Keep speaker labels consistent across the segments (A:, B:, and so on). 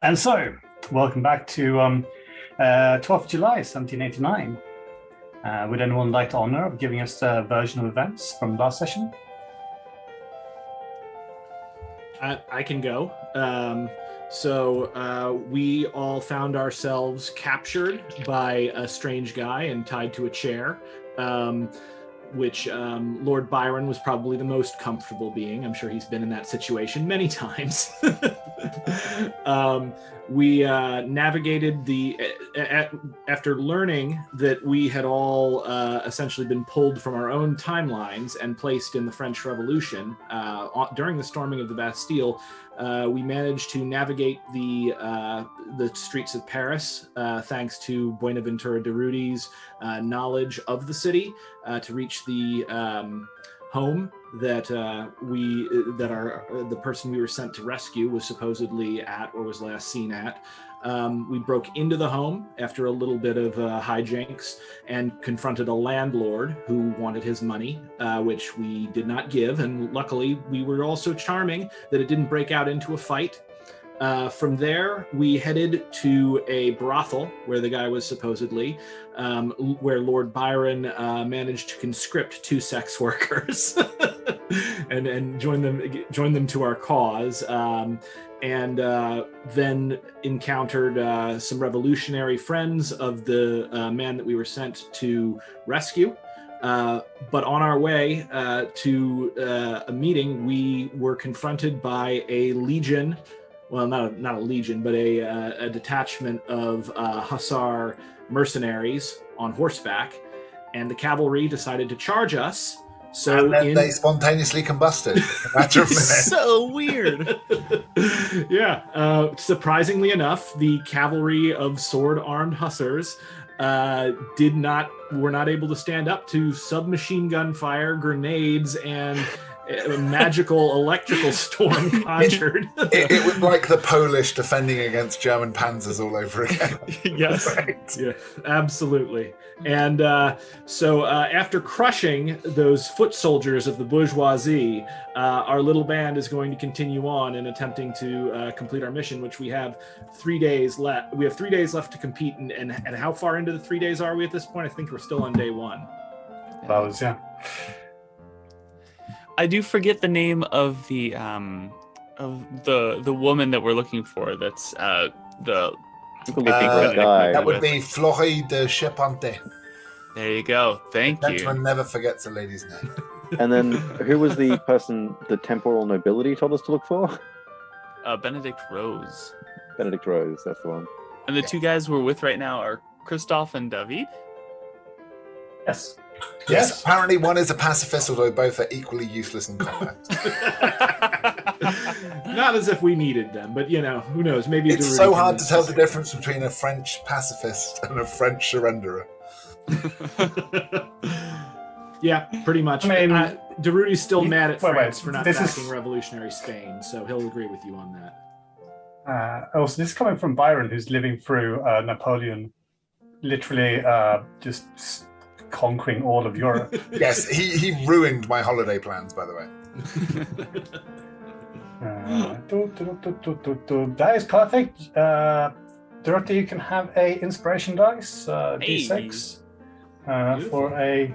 A: And so, welcome back to 12th July, 1789. Would anyone like to honor of giving us a version of events from last session?
B: I can go. We all found ourselves captured by a strange guy and tied to a chair, which Lord Byron was probably the most comfortable being. I'm sure he's been in that situation many times. We navigated after learning that we had all essentially been pulled from our own timelines and placed in the French Revolution during the storming of the Bastille. We managed to navigate the streets of Paris thanks to Buenaventura Durruti's knowledge of the city to reach the home that the person we were sent to rescue was supposedly at or was last seen at. We broke into the home after a little bit of hijinks and confronted a landlord who wanted his money, which we did not give. And luckily, we were all so charming that it didn't break out into a fight. From there, we headed to a brothel where the guy was supposedly, where Lord Byron managed to conscript 2 sex workers and join them to our cause. And then encountered some revolutionary friends of the man that we were sent to rescue. But on our way to a meeting, we were confronted by a legion. Well, not a legion, but a detachment of hussar mercenaries on horseback, and the cavalry decided to charge us. So
C: and then they spontaneously combusted in a matter of minutes.
B: So weird. Yeah. Surprisingly enough, the cavalry of sword-armed hussars were not able to stand up to submachine gun fire, grenades, and a magical electrical storm conjured.
C: It was like the Polish defending against German panzers all over again.
B: Yes, right. Yeah, absolutely. And so after crushing those foot soldiers of the bourgeoisie, our little band is going to continue on in attempting to complete our mission, which we have 3 days left. We have 3 days left to compete. And how far into the 3 days are we at this point? I think we're still on day 1.
A: Yeah.
D: I do forget the name of the woman that we're looking for. That's the
C: guy. That would be Florie de Charpente.
D: There you go. Thank you.
C: Gentleman never forgets a lady's name.
E: And then who was the person the temporal nobility told us to look for?
D: Benedict Rose.
E: Benedict Rose, that's the one.
D: And the 2 guys we're with right now are Christophe and David?
C: Yes, apparently one is a pacifist, although both are equally useless in combat.
B: Not as if we needed them, but who knows? Maybe
C: it's so hard to tell the difference between a French pacifist and a French surrenderer.
B: Yeah, pretty much. I mean, Durruti's still mad at France for not backing revolutionary Spain, so he'll agree with you on that.
A: So this is coming from Byron, who's living through Napoleon, literally just conquering all of Europe.
C: Yes, he ruined my holiday plans, by the way.
A: That is perfect. Durruti, you can have a inspiration dice, D6, for a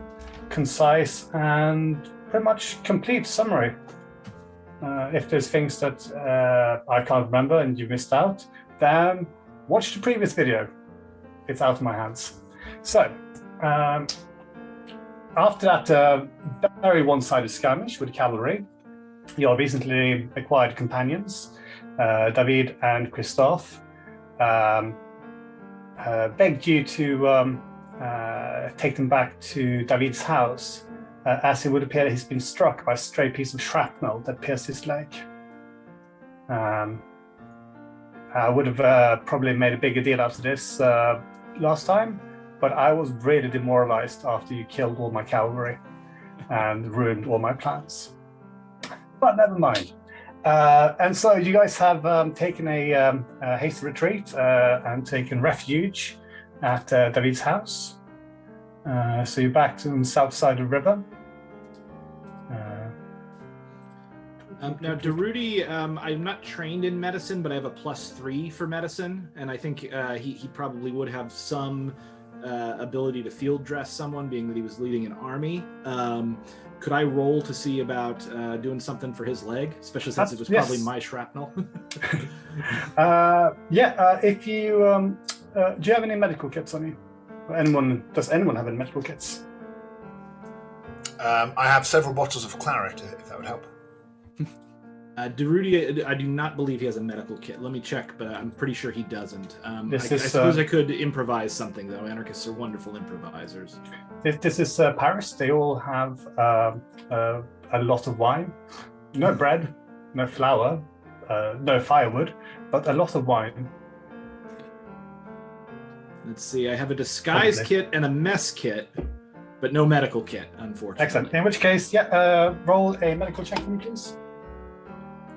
A: concise and pretty much complete summary. If there's things that I can't remember and you missed out, then watch the previous video. It's out of my hands. So, after that very one-sided skirmish with the cavalry, your recently acquired companions, David and Christophe, begged you to take them back to David's house, as it would appear that he's been struck by a stray piece of shrapnel that pierced his leg. I would have probably made a bigger deal out of this last time, but I was really demoralized after you killed all my cavalry and ruined all my plans. But never mind. And so you guys have taken a hasty retreat and taken refuge at David's house. So you're back to the south side of the river.
B: Now, Durruti, I'm not trained in medicine, but I have a +3 for medicine, and I think he probably would have some ability to field dress someone, being that he was leading an army. Could I roll to see about doing something for his leg, especially since it was probably my shrapnel?
A: If you do you have any medical kits on you? Does anyone have any medical kits?
C: I have several bottles of claret, if that would help.
B: Durruti, I do not believe he has a medical kit. Let me check, but I'm pretty sure he doesn't. I
A: suppose
B: I could improvise something, though. Anarchists are wonderful improvisers.
A: This is Paris. They all have a lot of wine. No bread, no flour, no firewood, but a lot of wine.
B: Let's see. I have a disguise kit and a mess kit, but no medical kit, unfortunately.
A: Excellent. In which case, roll a medical check for me, please.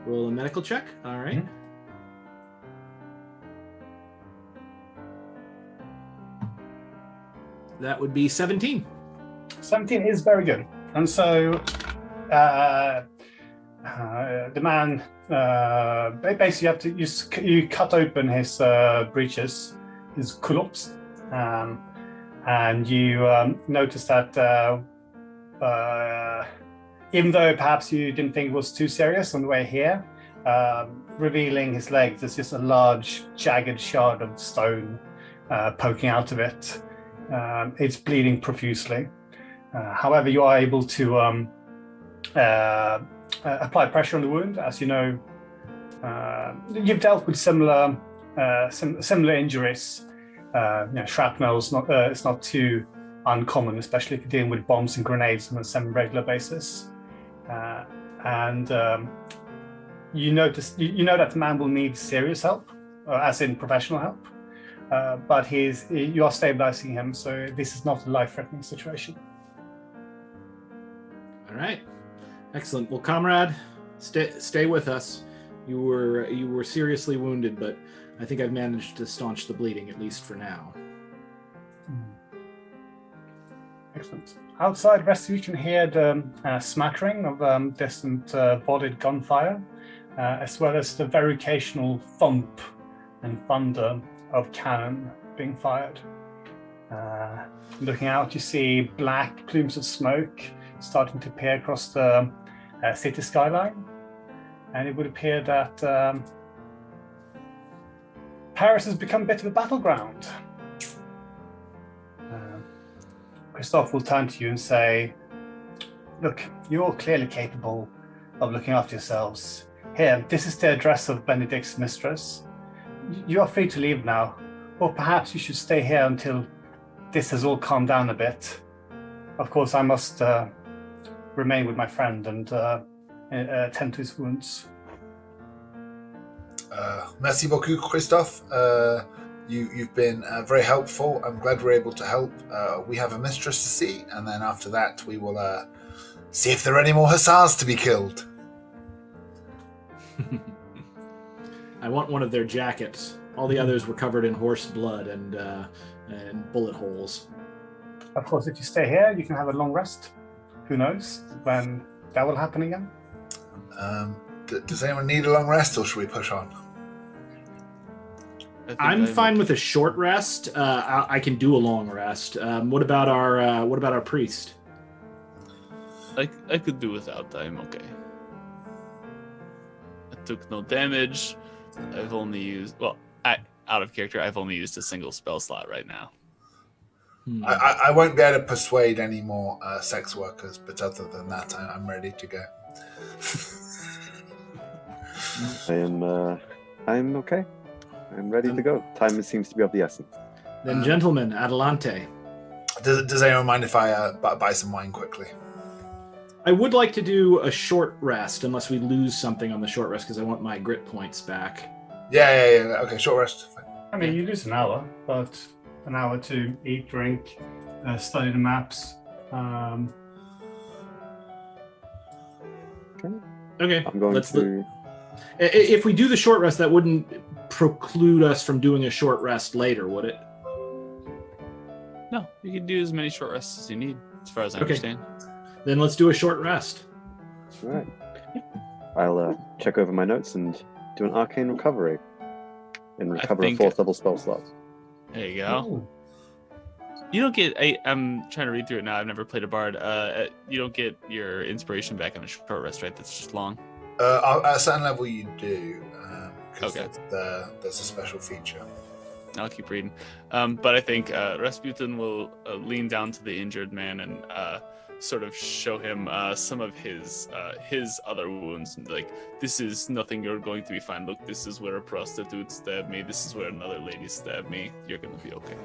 B: Roll a medical check. All right.
A: Mm-hmm.
B: That would be 17.
A: 17 is very good. And so the man, basically you cut open his breeches, his culottes, and you notice that even though perhaps you didn't think it was too serious on the way here, revealing his legs, there's just a large jagged shard of stone poking out of it. It's bleeding profusely. However, you are able to apply pressure on the wound. As you know, you've dealt with similar injuries. Shrapnel's it's not too uncommon, especially if you're dealing with bombs and grenades on a semi-regular basis. You know that the man will need serious help, as in professional help. But you are stabilizing him, so this is not a life-threatening situation.
B: All right, excellent. Well, comrade, stay with us. You were seriously wounded, but I think I've managed to staunch the bleeding, at least for now.
A: Excellent. Outside, the rest of you can hear the smattering of distant volleyed gunfire, as well as the very occasional thump and thunder of cannon being fired. Looking out, you see black plumes of smoke starting to appear across the city skyline, and it would appear that Paris has become a bit of a battleground. Christophe will turn to you and say, "Look, you're clearly capable of looking after yourselves. Here, this is the address of Benedict's mistress. You are free to leave now, or perhaps you should stay here until this has all calmed down a bit. Of course, I must remain with my friend and attend to his wounds."
C: Merci beaucoup, Christophe. You've been very helpful. I'm glad we're able to help. We have a mistress to see, and then after that we will see if there are any more hussars to be killed.
B: I want one of their jackets. All the others were covered in horse blood and bullet holes.
A: Of course, if you stay here, you can have a long rest. Who knows when that will happen again?
C: Does anyone need a long rest, or should we push on?
B: I'm fine with a short rest. I can do a long rest. What about our priest?
D: I could do without. I'm okay. I took no damage. I've only used out of character. I've only used a single spell slot right now.
C: I won't be able to persuade any more sex workers, but other than that, I'm ready to go.
E: I'm okay. I'm ready to go. Time seems to be of the essence.
B: Then, gentlemen, adelante.
C: Does anyone mind if I buy some wine quickly?
B: I would like to do a short rest, unless we lose something on the short rest, because I want my grit points back.
C: Yeah. Okay, short rest. Fine.
A: I mean, you lose an hour, but an hour to eat, drink, study the maps.
B: Okay.
E: I'm going to...
B: If we do the short rest, that wouldn't preclude us from doing a short rest later, would it?
D: No, you can do as many short rests as you need, as far as I understand.
B: Then let's do a short rest.
E: All right. I'll check over my notes and do an arcane recovery and recover a
D: think-
E: 4th level spell slot.
D: There you go.
A: Ooh.
D: You don't get. I'm trying to read through it now. I've never played a bard. You don't get your inspiration back on a short rest, right? That's just long.
C: At a certain level, you do, because
D: Okay.
C: there's a special feature.
D: I'll keep reading. But I think Rasputin will lean down to the injured man and sort of show him some of his other wounds. Like, this is nothing. You're going to be fine. Look, this is where a prostitute stabbed me. This is where another lady stabbed me. You're going to be okay.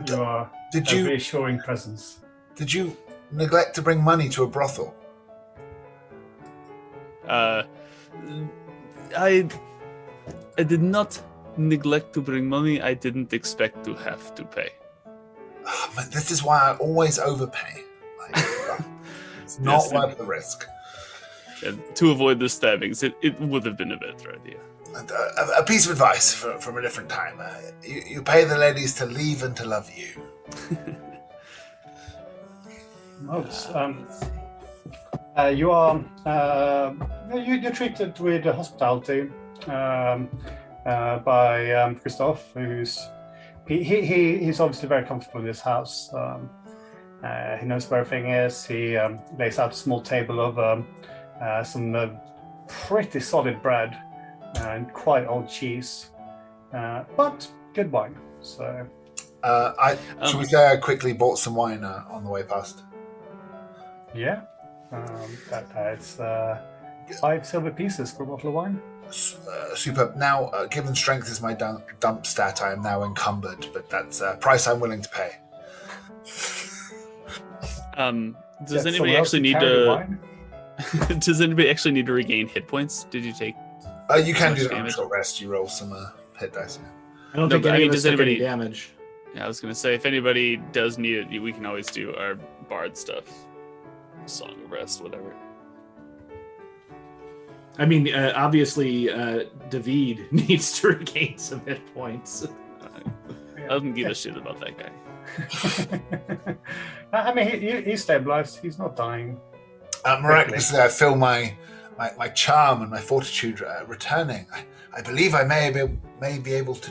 A: You are
C: Did
A: a
C: you
A: reassuring presence.
C: did you neglect to bring money to a brothel?
D: I did not neglect to bring money. I didn't expect to have to pay.
C: Oh, man, this is why I always overpay. Like, it's not
D: Yes,
C: worth the risk.
D: And to avoid the stabbings, it would have been a better idea.
C: And, a piece of advice from a different time. You pay the ladies to leave and to love you.
A: Notes. You are you're treated with hospitality by Christoph, who's he's obviously very comfortable in this house. He knows where everything is. He lays out a small table of some pretty solid bread and quite old cheese, but good wine. So,
C: Should we say I quickly bought some wine on the way past?
A: yeah, that's 5 silver pieces for a bottle of wine.
C: Superb. Now, given strength is my dump stat, I am now encumbered, but that's a price I'm willing to pay.
D: Does
A: Get
D: anybody
A: someone else
D: actually
A: to
D: need
A: carry the
D: to?
A: wine?
D: Does anybody actually need to regain hit points? Did you take?
C: You can
D: much
C: do that on a
D: damage?
C: short rest. You roll some hit dice. Yeah.
B: I don't
D: No,
B: think
D: but I
B: any
D: mean,
B: of us
D: does
B: took any
D: anybody-
B: damage.
D: Yeah, I was gonna say if anybody does need it, we can always do our bard stuff, song of rest, whatever.
B: I mean, obviously, David needs to regain some hit points.
D: I don't give a shit about that guy.
A: I mean, he's stabilized. He's not dying.
C: Miraculously, I feel my charm and my fortitude returning. I believe I may be able to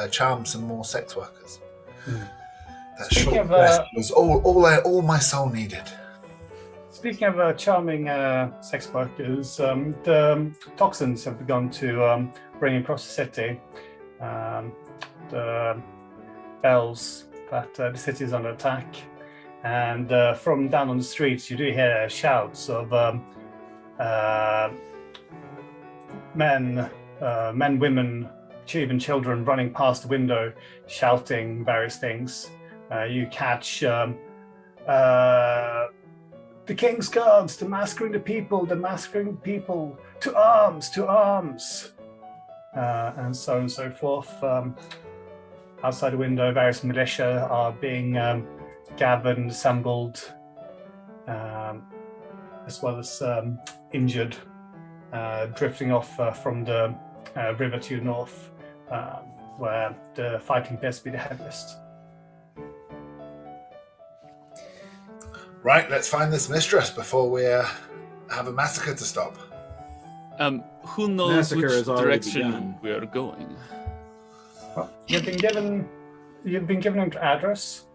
C: charm some more sex workers. That
A: Speaking
C: short
A: of,
C: rest was all my soul needed.
A: Speaking of charming sex workers, the toxins have begun to bring across the city. The bells that the city is under attack, and from down on the streets, you do hear shouts of men, women, even children running past the window, shouting various things. You catch the King's Guards, demasquering the people, to arms, and so on and so forth. Outside the window, various militia are being gathered and assembled, as well as injured, drifting off from the river to the north, where the fighting appears to be the heaviest.
C: Right, let's find this mistress before we have a massacre to stop.
D: Who knows
B: Massacre
D: which
B: has already
D: direction
B: begun.
D: we are going?
A: Well, you've been given an address.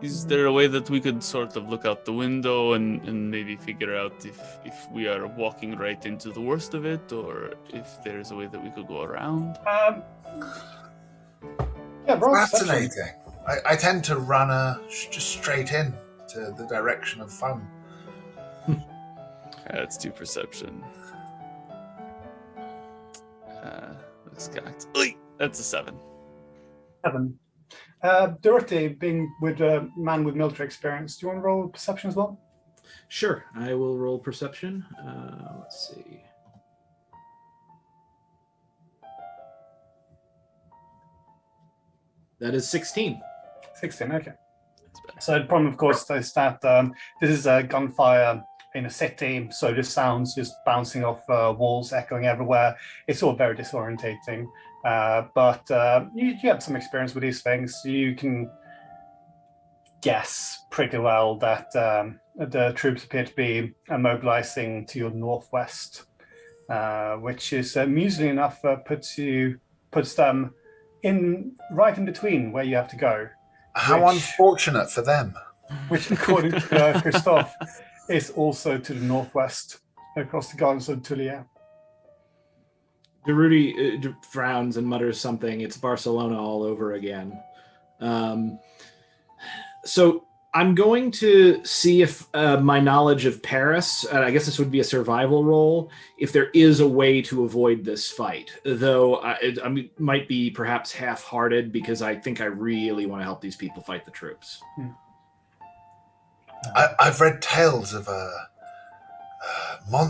D: Is there a way that we could sort of look out the window and maybe figure out if we are walking right into the worst of it, or if there's a way that we could go around?
A: Yeah, roll perception.
C: Fascinating. I tend to run just straight in to the direction of fun.
D: Let's do perception. Looks cocked. Oy! That's a 7.
A: 7. Durruti, being with a man with military experience, do you want to roll perception as well?
B: Sure, I will roll perception. Let's see. That is 16.
A: 16, okay.
D: That's better.
A: So the problem, of course, is that this is a gunfire in a city, so the sounds just bouncing off walls, echoing everywhere. It's all very disorientating. But you have some experience with these things. You can guess pretty well that the troops appear to be mobilizing to your northwest, which is amusingly enough puts them right in between where you have to go.
C: How unfortunate for them.
A: Which, according to Christophe, is also to the northwest, across the gardens of Tullier.
B: Durruti frowns and mutters something. It's Barcelona all over again. So I'm going to see if my knowledge of Paris, I guess this would be a survival roll, if there is a way to avoid this fight. Though I might be perhaps half-hearted because I think I really want to help these people fight the troops.
C: I've read tales of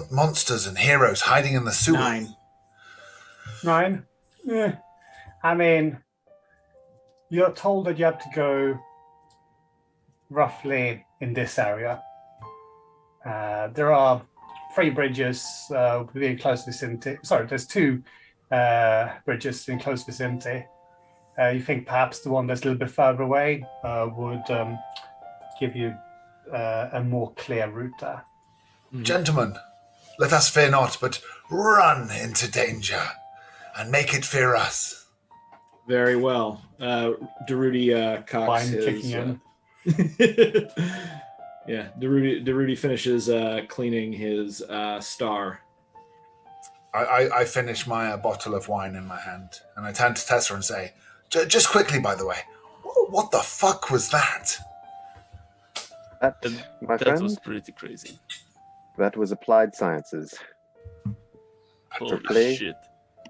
C: monsters and heroes hiding in the sewer.
A: 9? Yeah. I mean, you're told that you have to go roughly in this area. There are 3 bridges within close vicinity. Sorry, there's 2 bridges in close vicinity. You think perhaps the one that's a little bit further away would give you a more clear route there.
C: Gentlemen, let us fear not, but run into danger and make it fear us.
B: Very well. Durruti cocks his...
A: kicking in.
B: Yeah, Durruti finishes cleaning his star.
C: I finish my bottle of wine in my hand, and I turn to Tessa and say, just quickly, by the way, what the fuck was that?
E: That, my
D: That
E: friend,
D: was pretty crazy.
E: that was applied sciences.
D: Holy
E: Hopefully.
D: shit.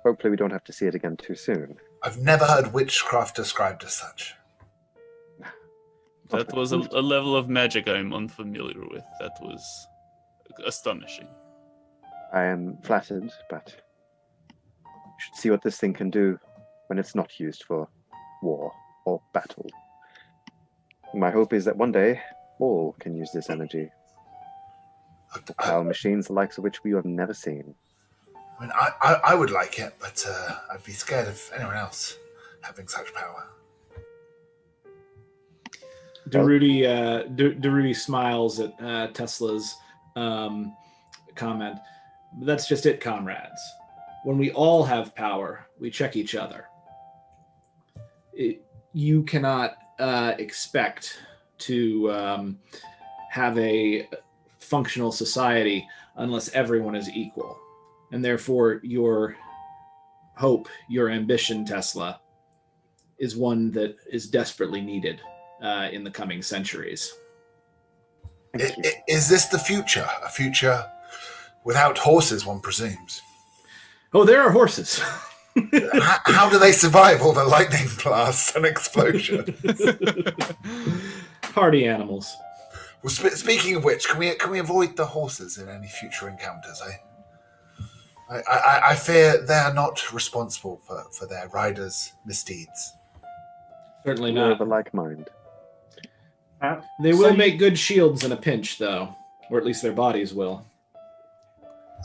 E: Hopefully we don't have to see it again too soon.
C: I've never heard witchcraft described as such.
D: That was a level of magic I'm unfamiliar with. That was astonishing.
E: I am flattered, but you should see what this thing can do when it's not used for war or battle. My hope is that one day all can use this energy. Power machines the likes of which we have never seen.
C: I mean, I would like it, but I'd be scared of anyone else having such power.
B: Durruti smiles at Tesla's comment. That's just it, comrades. When we all have power, we check each other. You cannot expect to have a functional society unless everyone is equal. And therefore, your hope, your ambition, Tesla, is one that is desperately needed in the coming centuries.
C: Is this the future? A future without horses, one presumes?
B: Oh, there are horses.
C: How do they survive all the lightning blasts and explosions?
B: Hardy animals.
C: Well, speaking of which, can we avoid the horses in any future encounters? I fear they are not responsible for their riders' misdeeds.
B: Certainly
E: We're
B: not.
E: of a like mind.
B: They will make good shields in a pinch, though, or at least their bodies will.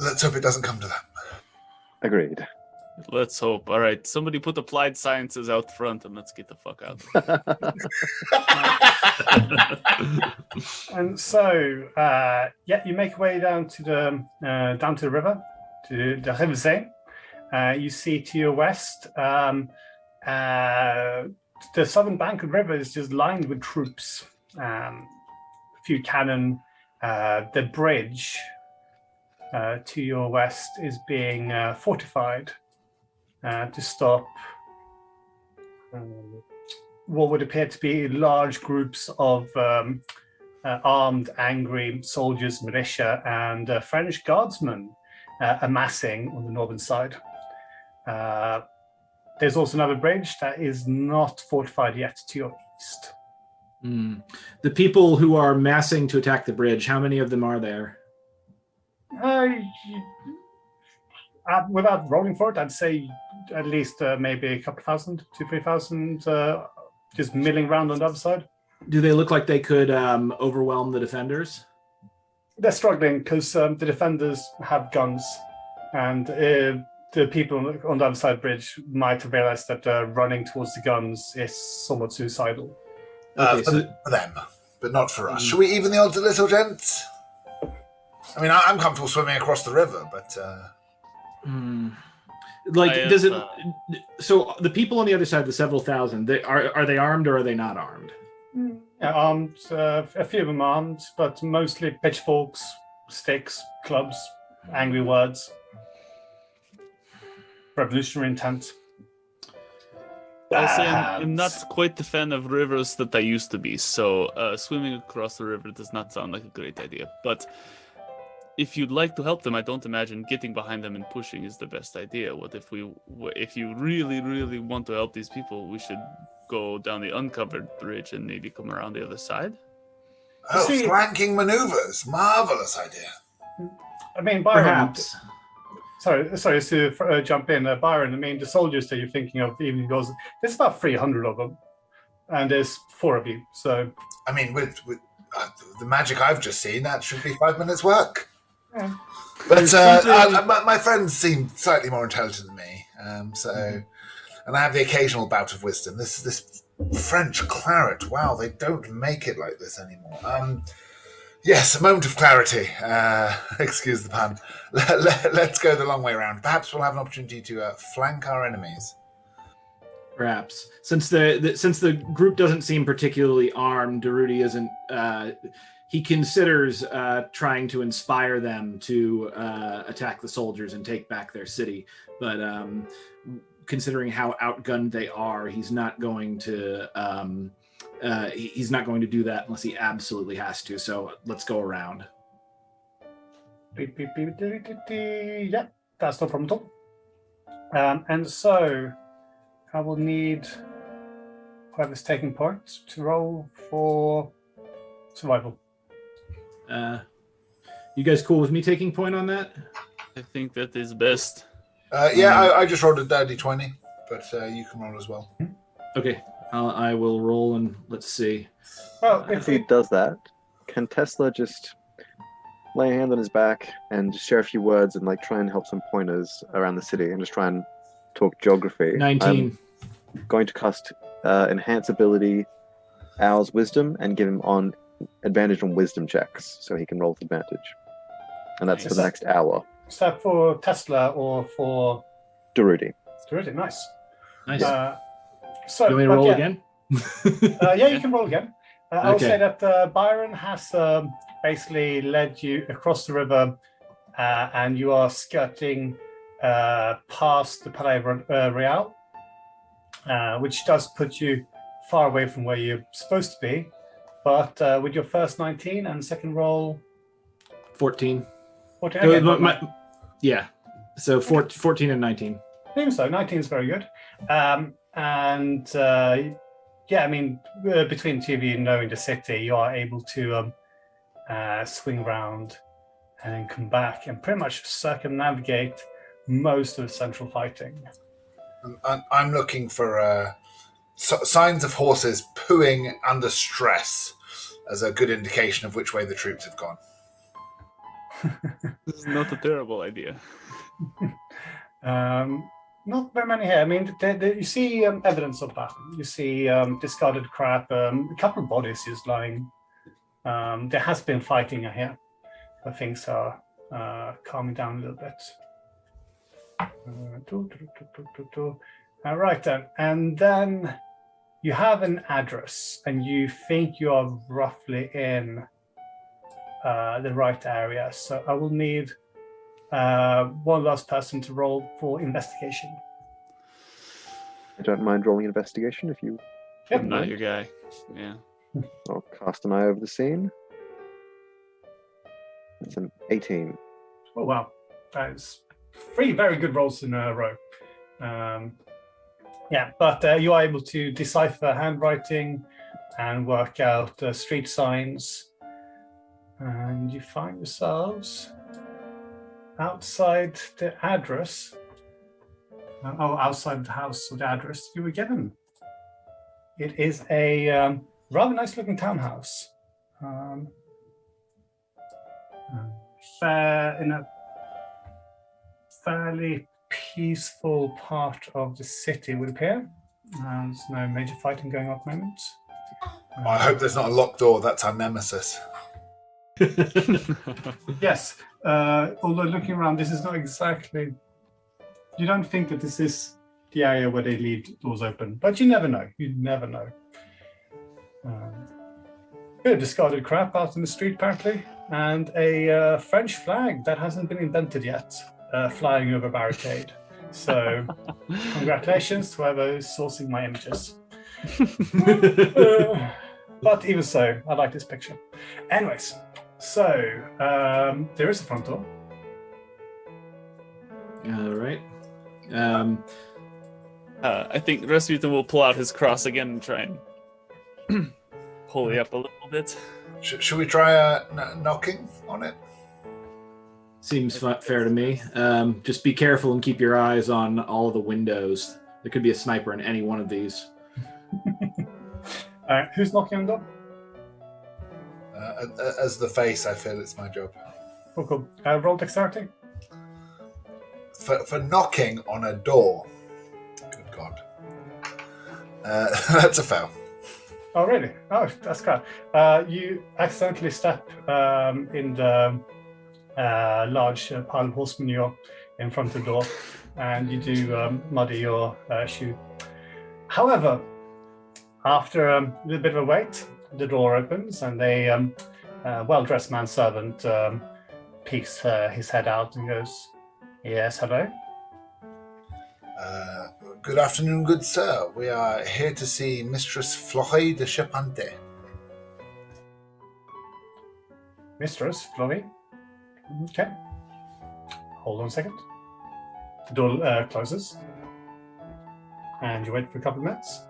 C: Let's hope it doesn't come to that.
E: Agreed.
D: Let's hope. All right, somebody put applied sciences out front and let's get the fuck out.
A: And so, you make your way down to the river, to the Riversee. You see to your west, the southern bank of the river is just lined with troops. A few cannon. The bridge to your west is being fortified to stop what would appear to be large groups of armed, angry soldiers, militia, and French guardsmen amassing on the northern side. There's also another bridge that is not fortified yet to your east.
B: The people who are massing to attack the bridge, how many of them are there?
A: Without rolling for it, I'd say at least maybe a couple thousand, 2,000-3,000, just milling around on the other side.
B: Do they look like they could overwhelm the defenders?
A: They're struggling because the defenders have guns, and the people on the other side of the bridge might have realized that running towards the guns is somewhat suicidal.
C: For them, but not for us. Shall we even the odds a little, gents? I mean, I'm comfortable swimming across the river, but...
B: does it... So the people on the other side, the several thousand, are they armed or are they not armed?
A: Yeah, armed. A few of them armed, but mostly pitchforks, sticks, clubs, angry words. Revolutionary intent.
D: I'll say I'm not quite the fan of rivers that I used to be, so swimming across the river does not sound like a great idea. But if you'd like to help them, I don't imagine getting behind them and pushing is the best idea. What if you really, really want to help these people, we should go down the uncovered bridge and maybe come around the other side?
C: Oh, flanking maneuvers. Marvelous idea.
A: I mean, Byron...
B: Perhaps.
A: Sorry to jump in. Byron, I mean, the soldiers that you're thinking of, even goes, there's about 300 of them, and there's 4 of you, so...
C: I mean, with the magic I've just seen, that should be 5 minutes' work.
A: Yeah.
C: But my friends seem slightly more intelligent than me, and I have the occasional bout of wisdom. This French claret, wow, they don't make it like this anymore. Yes, a moment of clarity. Excuse the pun. Let's go the long way around. Perhaps we'll have an opportunity to flank our enemies.
B: Perhaps, since the group doesn't seem particularly armed, Durruti isn't. He considers trying to inspire them to attack the soldiers and take back their city, but considering how outgunned they are, he's not going to. He's not going to do that unless he absolutely has to. So let's go around.
A: Yeah, that's no problem at all. And so I will need whoever's taking points to roll for survival.
B: You guys cool with me taking point on that?
D: I think that is best.
C: I just rolled a dirty 20, but you can roll as well.
B: Okay. I will roll and let's see.
A: Well,
E: if he does that, can Tesla just lay a hand on his back and just share a few words and try and help some pointers around the city and just try and talk geography?
B: 19.
E: I'm going to cast enhance ability, Owl's wisdom, and give him advantage on wisdom checks so he can roll with advantage. And that's for the next hour.
A: Is that for Tesla or for
E: Durruti?
A: Durruti, nice.
B: Nice.
A: So,
B: you want me to roll again?
A: Yeah, you can roll again. I'll say that Byron has basically led you across the river, and you are skirting past the Palais Real, which does put you far away from where you're supposed to be. But with your first 19 and second roll...
B: 14.
A: 14, okay,
B: yeah, so 14 and 19.
A: I think so. 19 is very good. I mean, between the two of you knowing the city, you are able to swing around and then come back and pretty much circumnavigate most of the central fighting.
C: I'm looking for signs of horses pooing under stress as a good indication of which way the troops have gone.
D: This is not a terrible idea.
A: Not very many here. I mean, you see evidence of that. You see discarded crap, a couple of bodies just lying. There has been fighting here, but things are calming down a little bit. All right then. And then you have an address, and you think you are roughly in the right area. So I will need one last person to roll for investigation.
E: I don't mind rolling investigation if you...
A: Yep.
D: I'm not your guy. Yeah.
E: I'll cast an eye over the scene. It's an 18.
A: Oh, wow. That is 3 very good rolls in a row. But you are able to decipher handwriting and work out street signs. And you find yourselves outside the address. Outside the house of the address you were given. It is a rather nice looking townhouse. In a fairly peaceful part of the city, it would appear. There's no major fighting going on at the moment.
C: I hope there's not a locked door. That's our nemesis.
A: Yes. Although looking around, this is not exactly. You don't think that this is the area where they leave doors open, but you never know. You never know. Bit of discarded crap out in the street, apparently, and a French flag that hasn't been invented yet, flying over a barricade. So, congratulations to whoever is sourcing my images. But even so, I like this picture. Anyways, so there is a front door.
B: All right.
D: I think Rasputin will pull out his cross again and try and pull it up a little bit.
C: Should we try knocking on it?
B: Seems fair to me. Just be careful and keep your eyes on all the windows. There could be a sniper in any one of these.
A: All right, who's knocking on the door?
C: As the face, I feel it's my job.
A: Oh, cool. Roll dexterity.
C: For knocking on a door. Good God. That's a fail.
A: Oh, really? Oh, that's crap. You accidentally step in the large pile of horse manure in front of the door, and you do muddy your shoe. However, after a little bit of a wait, the door opens, and a well-dressed manservant peeks his head out and goes, "Yes, hello."
C: Good afternoon, good sir. We are here to see Mistress Florey de Chapante.
A: Mistress Florey? Okay. Hold on a second. The door closes, and you wait for a couple of minutes.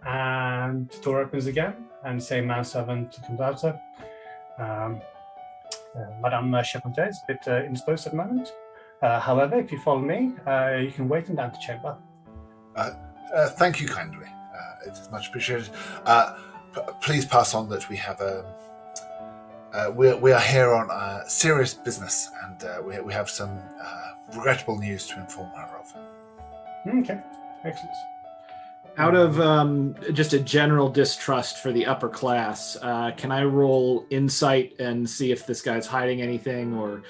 A: And the door opens again, and the same manservant comes out. Madame Chapante is a bit indisposed at the moment. However, if you follow me, you can wait in the antechamber.
C: Thank you kindly. It is much appreciated. Please pass on that we have we are here on serious business, and we have some regrettable news to inform her of.
A: Okay, excellent.
B: Out of just a general distrust for the upper class, can I roll insight and see if this guy's hiding anything or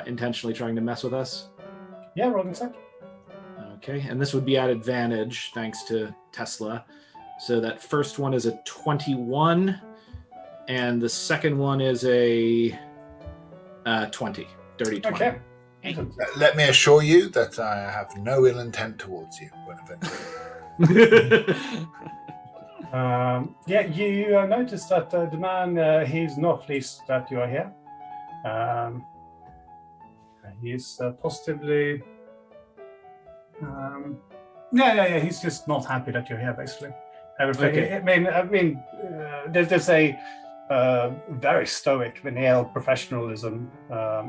B: intentionally trying to mess with us?
A: Yeah, roll insight.
B: Okay, and this would be at advantage thanks to Tesla. So that first one is a 21, and the second one is a 20, dirty 20.
A: Okay.
C: Let me assure you that I have no ill intent towards you, Buenaventura.
A: Yeah, you notice that the man, he's not pleased that you are here. He's positively... Yeah, he's just not happy that you're here, basically. Everything.
B: Okay.
A: I mean, there's a very stoic, venereal professionalism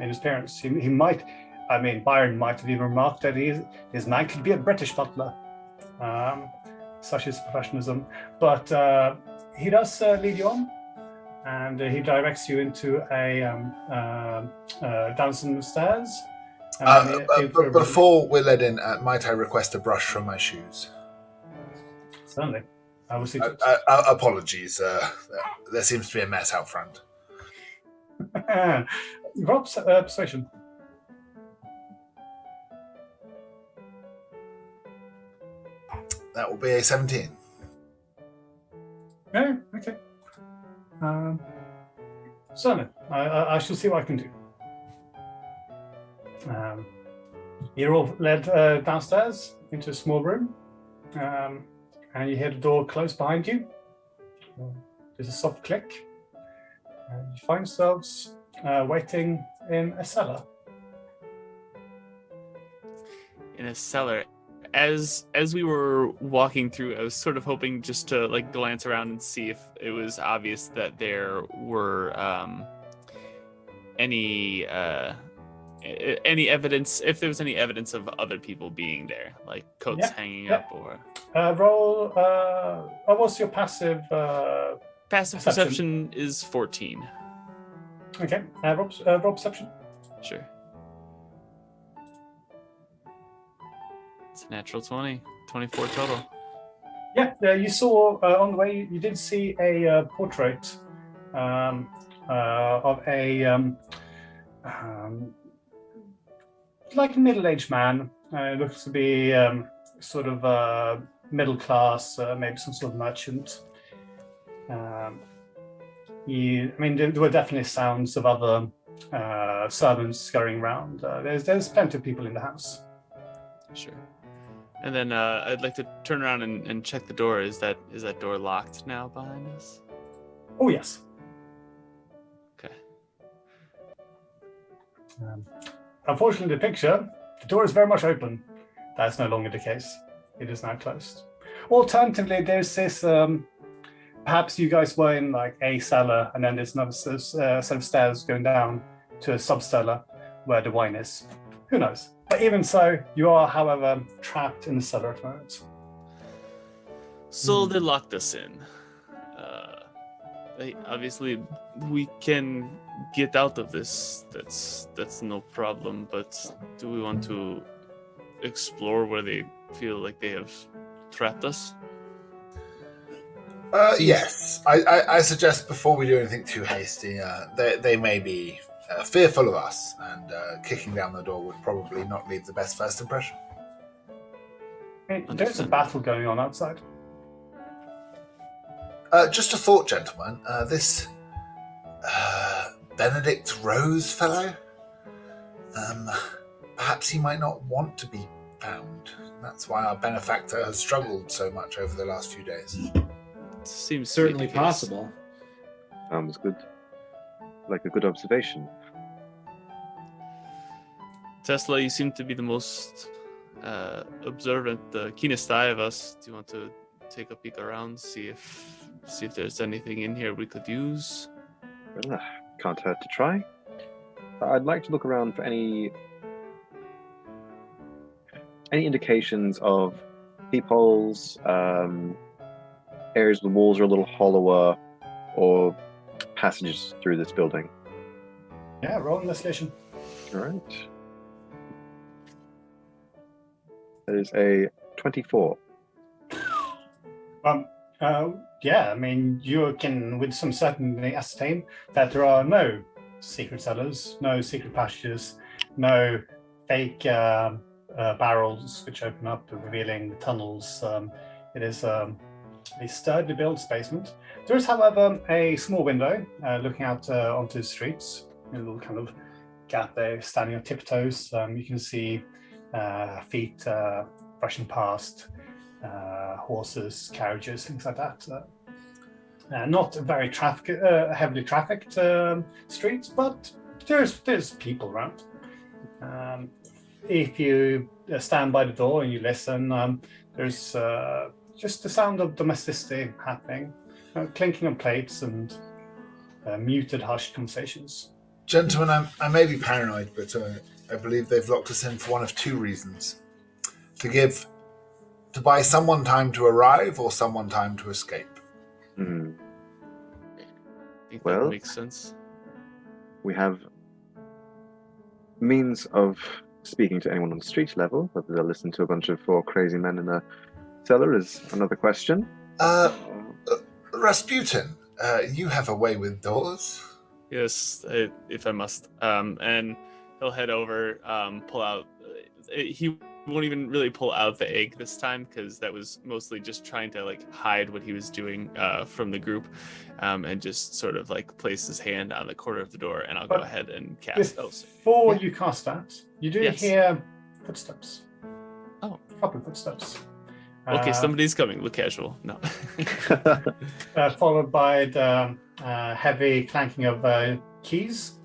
A: in his appearance. He might, I mean, Byron might have even remarked that his man could be a British butler. Such is professionalism, but he does lead you on, and he directs you into a down some stairs.
C: But before we're led in, might I request a brush from my shoes?
A: Certainly, I will see.
C: Apologies, there seems to be a mess out front.
A: Rob, persuasion.
C: That will be a 17.
A: Yeah, okay. Certainly, I shall see what I can do. You're all led downstairs into a small room, and you hear the door close behind you. There's a soft click, and you find yourselves waiting in a cellar.
D: In a cellar. As we were walking through, I was sort of hoping just to like glance around and see if it was obvious that there were any evidence, if there was any evidence of other people being there, like coats hanging up or.
A: Roll. What's your passive?
D: Passive perception is 14.
A: Okay. Roll perception.
D: Sure. It's Natural 20. 24 total.
A: Yeah, you saw on the way, you did see a portrait of a like a middle-aged man. Looks to be sort of middle class, maybe some sort of merchant. I mean, there were definitely sounds of other servants scurrying around. There's plenty of people in the house.
D: Sure. And then I'd like to turn around and check the door. Is that door locked now behind us?
A: Oh, yes.
D: Okay.
A: Unfortunately, the picture, the door is very much open. That's no longer the case. It is now closed. Alternatively, there's this, perhaps you guys were in like a cellar, and then there's another set of stairs going down to a sub-cellar where the wine is. Who knows? But even so, you are, however, trapped in the cellar at the moment.
D: So they locked us in. Obviously, we can get out of this. That's no problem. But do we want to explore where they feel like they have trapped us?
C: Yes. I suggest before we do anything too hasty, they may be fearful of us, and kicking down the door would probably not leave the best first impression.
A: There's a battle going on outside.
C: Just a thought, gentlemen. This Benedict Rose fellow, perhaps he might not want to be found. That's why our benefactor has struggled so much over the last few days.
B: Seems certainly possible.
E: Sounds good. Like a good observation.
D: Tesla, you seem to be the most observant, the keenest eye of us. Do you want to take a peek around, see if there's anything in here we could use?
E: Well, can't hurt to try. I'd like to look around for any indications of peepholes, areas where the walls are a little hollower, or passages through this building.
A: Yeah, roll investigation.
E: All right. That is a 24.
A: Yeah, I mean, you can with some certainty ascertain that there are no secret cellars, no secret passages, no fake barrels which open up, revealing tunnels. It is a sturdy built basement. There is, however, a small window looking out onto the streets, a little kind of gap there, standing on tiptoes. You can see feet brushing past, horses, carriages, things like that. Not a very heavily trafficked streets, but there's people around. If you stand by the door and you listen, there's just the sound of domesticity happening, clinking of plates and muted, hushed conversations.
C: Gentlemen, I may be paranoid, but I believe they've locked us in for one of two reasons. To buy someone time to arrive or someone time to escape.
D: I think
E: Well,
D: that makes sense.
E: We have means of speaking to anyone on the street level. Whether they'll listen to a bunch of four crazy men in a cellar is another question.
C: Rasputin, you have a way with doors.
D: Yes, if I must. And he'll head over, pull out. He won't even really pull out the egg this time, because that was mostly just trying to like hide what he was doing from the group, and just sort of like place his hand on the corner of the door, and I'll go ahead and cast.
A: Before you cast that, you do hear footsteps.
D: Oh,
A: a couple of footsteps.
D: Okay, somebody's coming. Look casual. No.
A: Followed by the heavy clanking of keys.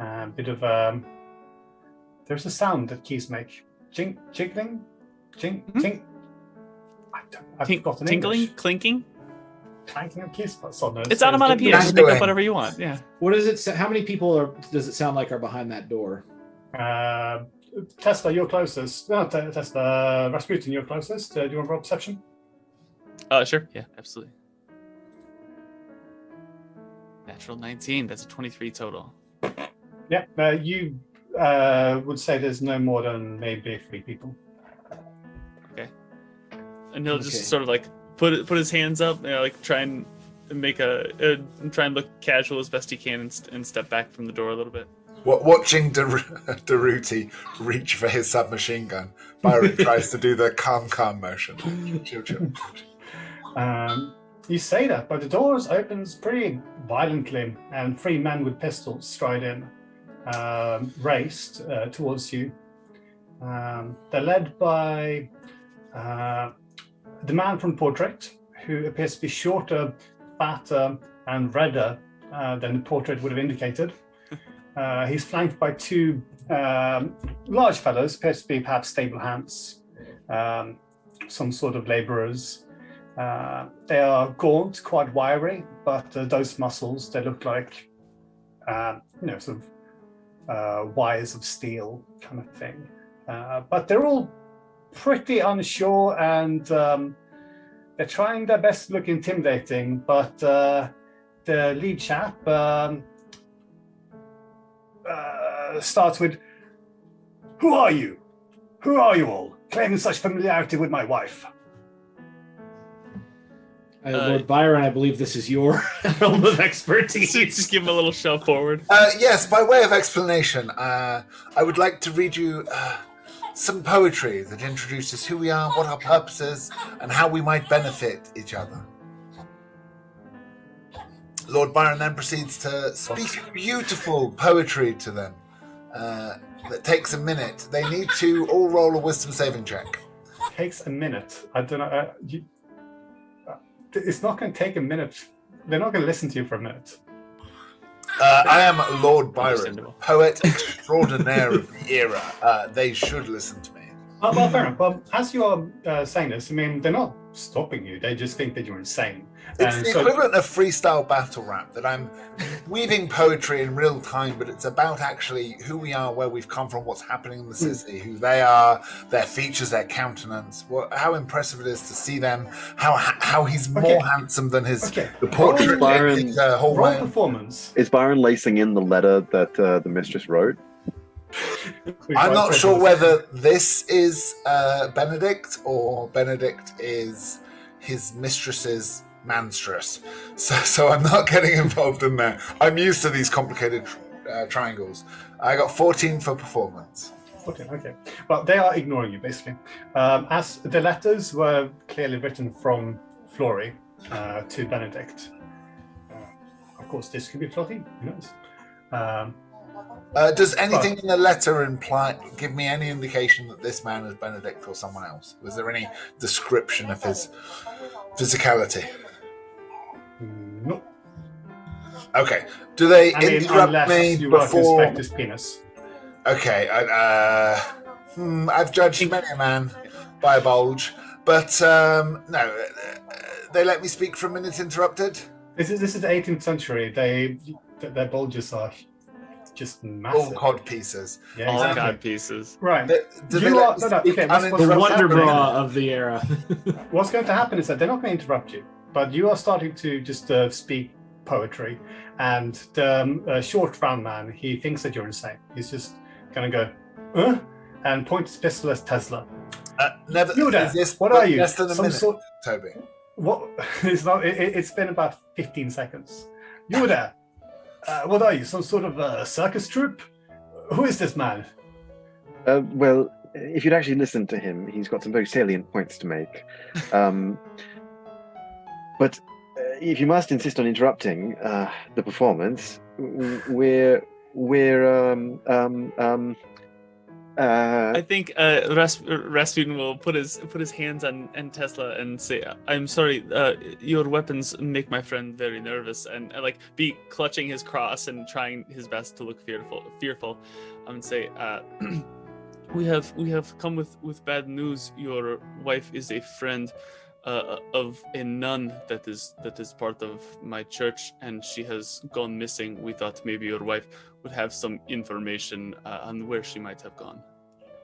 A: A bit of there's a sound that keys make. Jink, jiggling, jink, jink. I've forgotten
D: Tinkling,
A: English.
D: clinking.
A: Clanking of keys. So
D: It's onomatopoeia. Just make up whatever you want. Yeah.
B: What does it? How many people does it sound like are behind that door?
A: Tesla, you're closest. No, Tesla, Rasputin, you're closest. Do you want to roll perception?
D: Sure. Yeah, absolutely. Natural 19. That's a 23 total.
A: Yeah, you would say there's no more than maybe 3 people.
D: and he'll just sort of like put his hands up, like try and make try and look casual as best he can, and step back from the door a little bit.
C: Watching Durruti reach for his submachine gun, Byron tries to do the calm motion. Chill.
A: You say that, but the doors opens pretty violently, and 3 men with pistols stride in, raced towards you. They're led by the man from portrait, who appears to be shorter, fatter, and redder than the portrait would have indicated. He's flanked by 2 large fellows, appears to be perhaps stable hands, some sort of laborers. They are gaunt, quite wiry, but those muscles, they look like, sort of wires of steel kind of thing. But they're all pretty unsure, and they're trying their best to look intimidating, but the lead chap starts with, "Who are you? Who are you all, claiming such familiarity with my wife?"
B: Lord Byron, I believe this is your realm of expertise.
D: Just give him a little shove forward.
C: Yes, by way of explanation, I would like to read you some poetry that introduces who we are, what our purpose is, and how we might benefit each other. Lord Byron then proceeds to speak beautiful poetry to them. That takes a minute. They need to all roll a wisdom saving check.
A: Takes a minute. I don't know. It's not going to take a minute. They're not going to listen to you for a minute.
C: I am Lord Byron, poet extraordinaire of the era. They should listen to me.
A: Well, fair enough. Well, as you are saying this, I mean, they're not stopping you. They just think that you're insane.
C: It's the equivalent of freestyle battle rap, that I'm weaving poetry in real time, but it's about actually who we are, where we've come from, what's happening in the city, who they are, their features, their countenance, how impressive it is to see them, how he's more handsome than the portrait.
A: Roll performance.
E: Is Byron lacing in the letter that the mistress wrote?
C: I'm not sure whether this is Benedict or Benedict is his mistress's manstress. So I'm not getting involved in that. I'm used to these complicated triangles. I got 14 for performance.
A: 14, okay. Well, they are ignoring you, basically. As the letters were clearly written from Flory to Benedict. Of course, this could be plotting. Who knows?
C: Does anything in the letter give me any indication that this man is Benedict or someone else? Was there any description of his physicality?
A: No.
C: Okay. Do they interrupt me before?
A: Inspect his penis.
C: Okay. I've judged many a man by a bulge, but no. They let me speak for a minute uninterrupted.
A: This is the 18th century. Their bulges are just massive.
C: All cod pieces.
A: Yeah,
D: all
A: exactly.
D: cod pieces.
A: Right.
B: The wonder bra of the era.
A: What's going to happen is that they're not going to interrupt you, but you are starting to just speak poetry, and the short round man, he thinks that you're insane. He's just going to go, and point his pistol at Tesla.
C: Never.
A: What are you?
C: Less than a minute, Toby.
A: What? It's not. It's been about 15 seconds. You were there. What are you? Some sort of circus troupe? Who is this man?
E: Well, if you'd actually listen to him, he's got some very salient points to make. But if you must insist on interrupting the performance,
D: I think Rasputin will put his hands on Tesla and say, "I'm sorry, your weapons make my friend very nervous," and like be clutching his cross and trying his best to look fearful. And say, "We have come with bad news. Your wife is a friend of a nun that is part of my church, and she has gone missing. We thought maybe your wife would have some information on where she might have gone."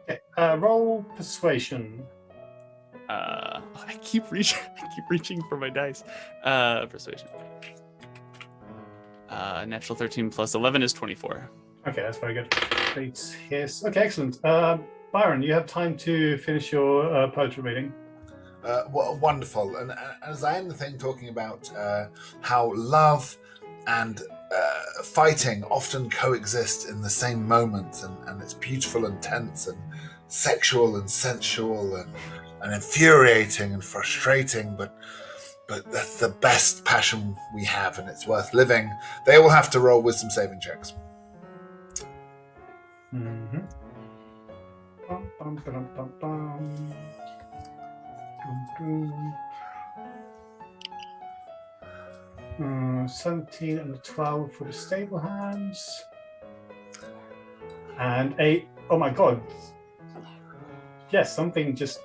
A: Okay, roll persuasion.
D: I keep reaching for my dice. Persuasion. Natural 13 plus 11 is 24.
A: Okay, that's very good. Okay, excellent. Byron, you have time to finish your poetry reading.
C: Wonderful. And as I end the thing talking about how love and fighting often coexist in the same moment, and it's beautiful and tense and sexual and sensual and infuriating and frustrating, but that's the best passion we have, and it's worth living. They all have to roll wisdom saving checks.
A: Mm-hmm. Bum, bum, bum, bum, bum. Dum, dum. 17 and a 12 for the stable hands. And oh my god. Yes, something just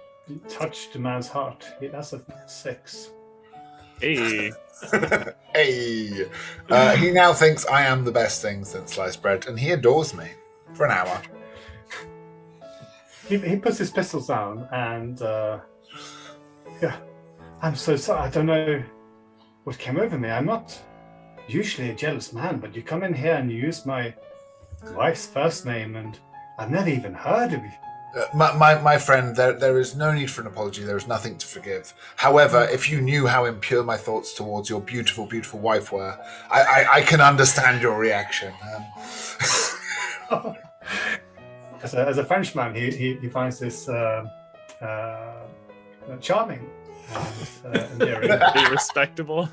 A: touched the man's heart. That's a 6.
D: Hey.
C: Hey. He now thinks I am the best thing since sliced bread, and he adores me for an hour.
A: He puts his pistols down and yeah, I'm so sorry. I don't know what came over me. I'm not usually a jealous man, but you come in here and you use my wife's first name, and I've never even heard of you.
C: My friend, there is no need for an apology. There is nothing to forgive. However, if you knew how impure my thoughts towards your beautiful, beautiful wife were, I can understand your reaction.
A: As a Frenchman, he finds this charming and endearing.
D: Be respectable.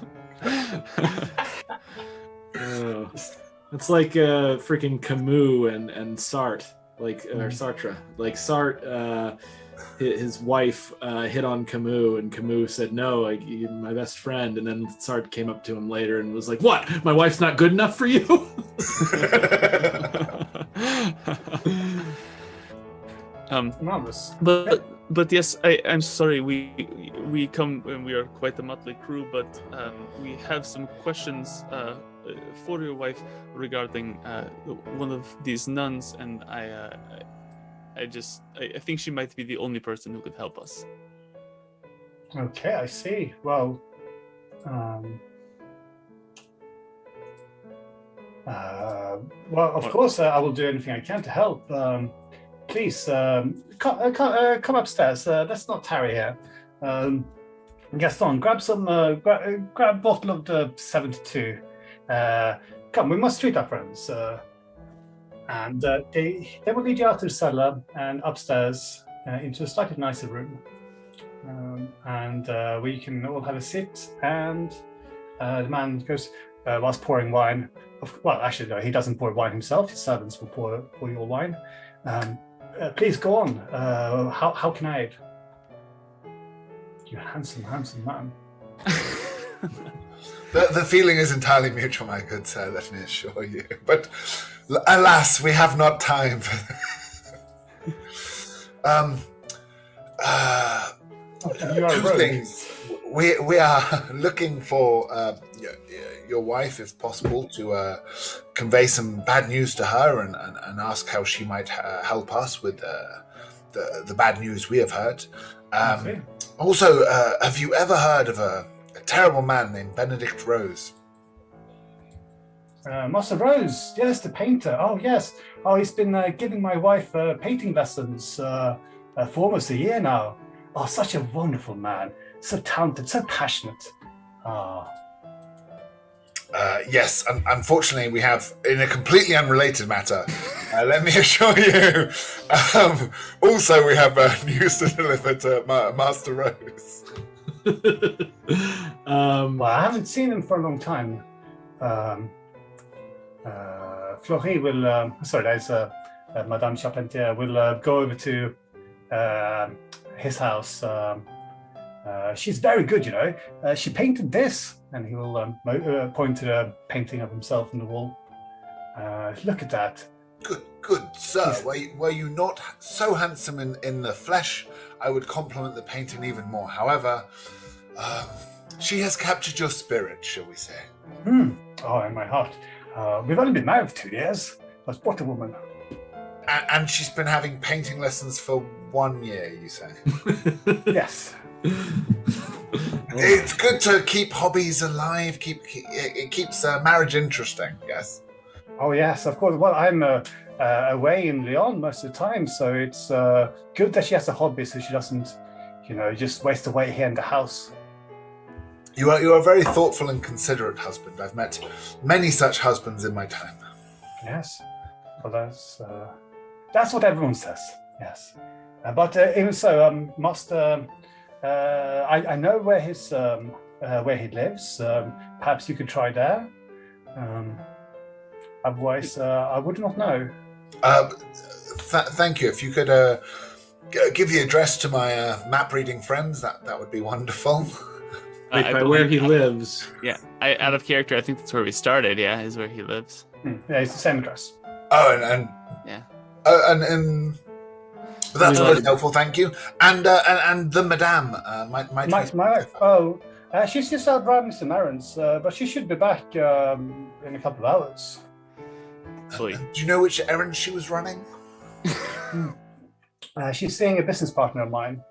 B: It's like freaking Camus and Sartre, like or Sartre. Like Sartre, his wife hit on Camus, and Camus said, "No, you're my best friend." And then Sartre came up to him later and was like, "What? My wife's not good enough for you?"
A: Marvelous.
D: But yes, I'm sorry. We come and we are quite a motley crew, but we have some questions for your wife regarding one of these nuns, and I think she might be the only person who could help us.
A: Okay, I see. Well, of course, I will do anything I can to help. Please come upstairs. Let's not tarry here. Gaston, grab grab a bottle of the 72. Come, we must treat our friends. And they will lead you out to the cellar and upstairs into a slightly nicer room, and where you can all have a sit. And the man goes whilst pouring wine. Well, actually, no, he doesn't pour wine himself. His servants will pour your wine. Please go on. How can I aid? You handsome man.
C: The feeling is entirely mutual, my good sir, let me assure you. But alas, we have not time for two things. We are looking for your wife, if possible, to convey some bad news to her and ask how she might help us with the bad news we have heard. Also, have you ever heard of a terrible man named Benedict Rose?
A: Master Rose, yes, the painter. Oh, yes. Oh, he's been giving my wife painting lessons for almost a year now. Oh, such a wonderful man. So talented, so passionate.
C: Yes, unfortunately we have, in a completely unrelated matter, let me assure you, also we have news to deliver to Master Rose.
A: Well, I haven't seen him for a long time. Fleury will, there's Madame Charpentier will go over to his house. She's very good, you know. She painted this, and he will point to the painting of himself on the wall. Look at that.
C: Good, sir. Were you not so handsome in the flesh, I would compliment the painting even more. However, she has captured your spirit, shall we say.
A: Oh, in my heart. We've only been married for 2 years. But what a woman.
C: And she's been having painting lessons for 1 year, you say?
A: Yes.
C: It's good to keep hobbies alive. It keeps marriage interesting. Yes.
A: Oh yes, of course. Well, I'm away in Lyon most of the time, so it's good that she has a hobby, so she doesn't, just waste away here in the house.
C: You are a very thoughtful and considerate husband. I've met many such husbands in my time.
A: Yes. Well, that's what everyone says. Yes. But even so, Master, I know where he lives. Perhaps you could try there. Otherwise, I would not know.
C: Thank you. If you could give the address to my map reading friends, that would be wonderful.
B: By where he lives.
D: Yeah, out of character, I think that's where we started. Yeah, is where he lives.
A: Yeah, it's the same address.
C: Oh, and
D: yeah.
C: And that's really helpful. Thank you. And the madame, my
A: wife. Oh, she's just out driving some errands, but she should be back in a couple of hours.
C: Do you know which errand she was running?
A: She's seeing a business partner of mine.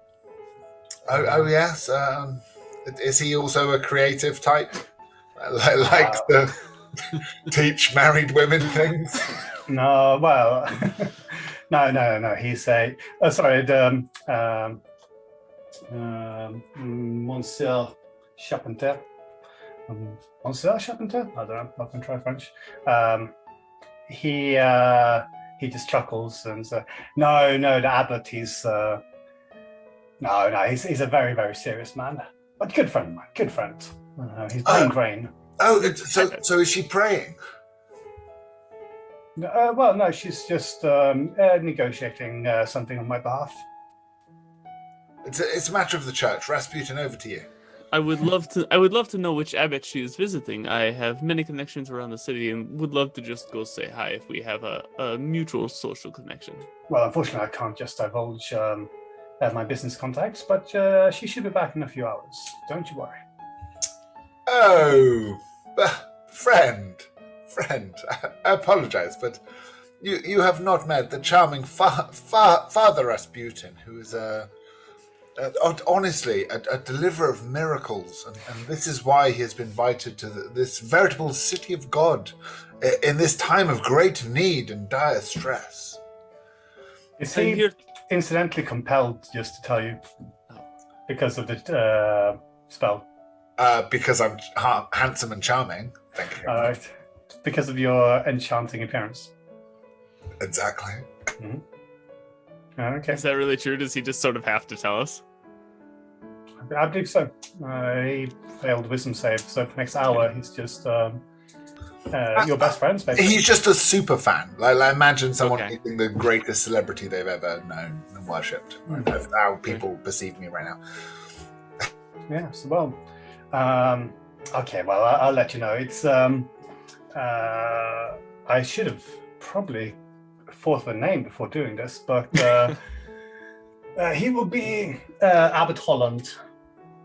C: Oh yes. Is he also a creative type? Like to teach married women things?
A: No, well, no. He's a Monsieur Charpentier. Monsieur Charpentier? I don't know. Not going to try French. He just chuckles and says, "No, the abbot. He's a very, very serious man, but good friend of mine. Good friend. He's playing grain."
C: Oh, so is she praying?
A: Well, no, she's just negotiating something on my behalf.
C: It's a matter of the church. Rasputin, over to you.
D: I would love to know which abbot she is visiting. I have many connections around the city and would love to just go say hi if we have a mutual social connection.
A: Well, unfortunately, I can't just divulge my business contacts, but she should be back in a few hours. Don't you worry.
C: Oh, friend, I apologize, but you have not met the charming Father Rasputin, who is honestly a deliverer of miracles, and this is why he has been invited to this veritable city of God in this time of great need and dire stress.
A: Is he incidentally compelled just to tell you because of the spell?
C: Because I'm handsome and charming. Thank you.
A: All right. Because of your enchanting appearance.
C: Exactly.
A: Mm-hmm. Okay.
D: Is that really true? Does he just sort of have to tell us?
A: I believe so. He failed wisdom save, so for the next hour he's just your best friends, basically.
C: He's just a super fan. Like imagine someone meeting the greatest celebrity they've ever known and worshipped. That's how people perceive me right now.
A: Yeah, so well. Okay, well, I'll let you know. It's I should have probably thought of a name before doing this, but he will be Abbot Holland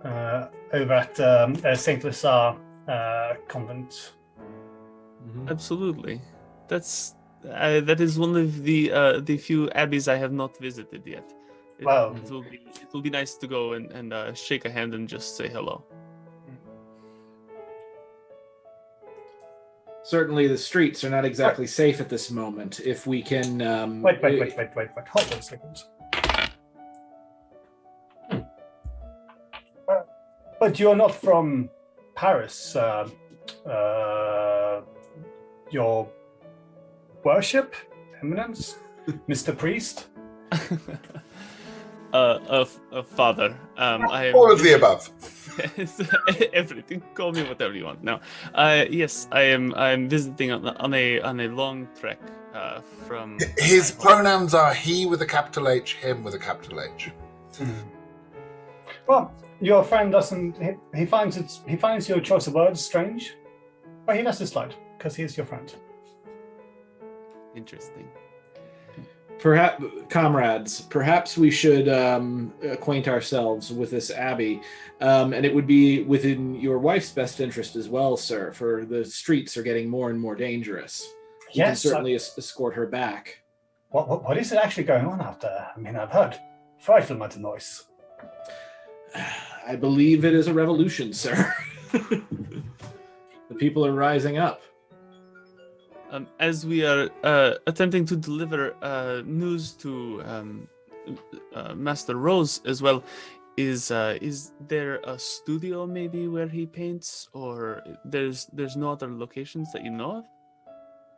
A: over at St. Lazare convent.
D: Mm-hmm. Absolutely, that is one of the few abbeys I have not visited yet. It will be nice to go and shake a hand and just say hello.
B: Certainly, the streets are not exactly safe at this moment. If we can...
A: Wait. Hold on a second. But you're not from Paris, your worship, Eminence, Mr. Priest?
D: Father. I am
C: all of the above.
D: Everything. Call me whatever you want. No. Yes, I'm visiting on a long trek from.
C: His pronouns are he with a capital H, him with a capital H.
A: Well, your friend doesn't. He finds your choice of words strange, but he lets it slide because he's your friend.
D: Interesting.
B: Perhaps, comrades, perhaps we should acquaint ourselves with this abbey, and it would be within your wife's best interest as well, sir, for the streets are getting more and more dangerous. You can certainly escort her back.
A: What is it actually going on out there? I mean, I've heard frightful amount of noise.
B: I believe it is a revolution, sir. The people are rising up.
D: As we are attempting to deliver news to Master Rose as well, Is there a studio maybe where he paints, or there's no other locations that you know of?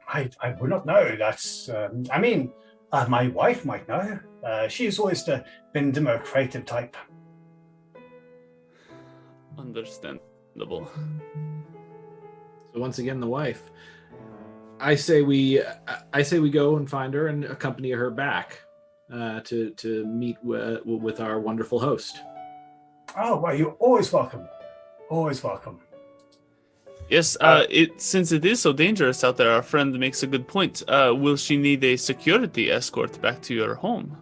A: I would not know. That's I mean, my wife might know. She's always been the more creative type.
D: Understandable.
B: So once again, the wife. I say we go and find her and accompany her back to meet with our wonderful host.
A: Oh, well, you're always welcome. Always welcome.
D: Yes, since it is so dangerous out there, our friend makes a good point. Will she need a security escort back to your home?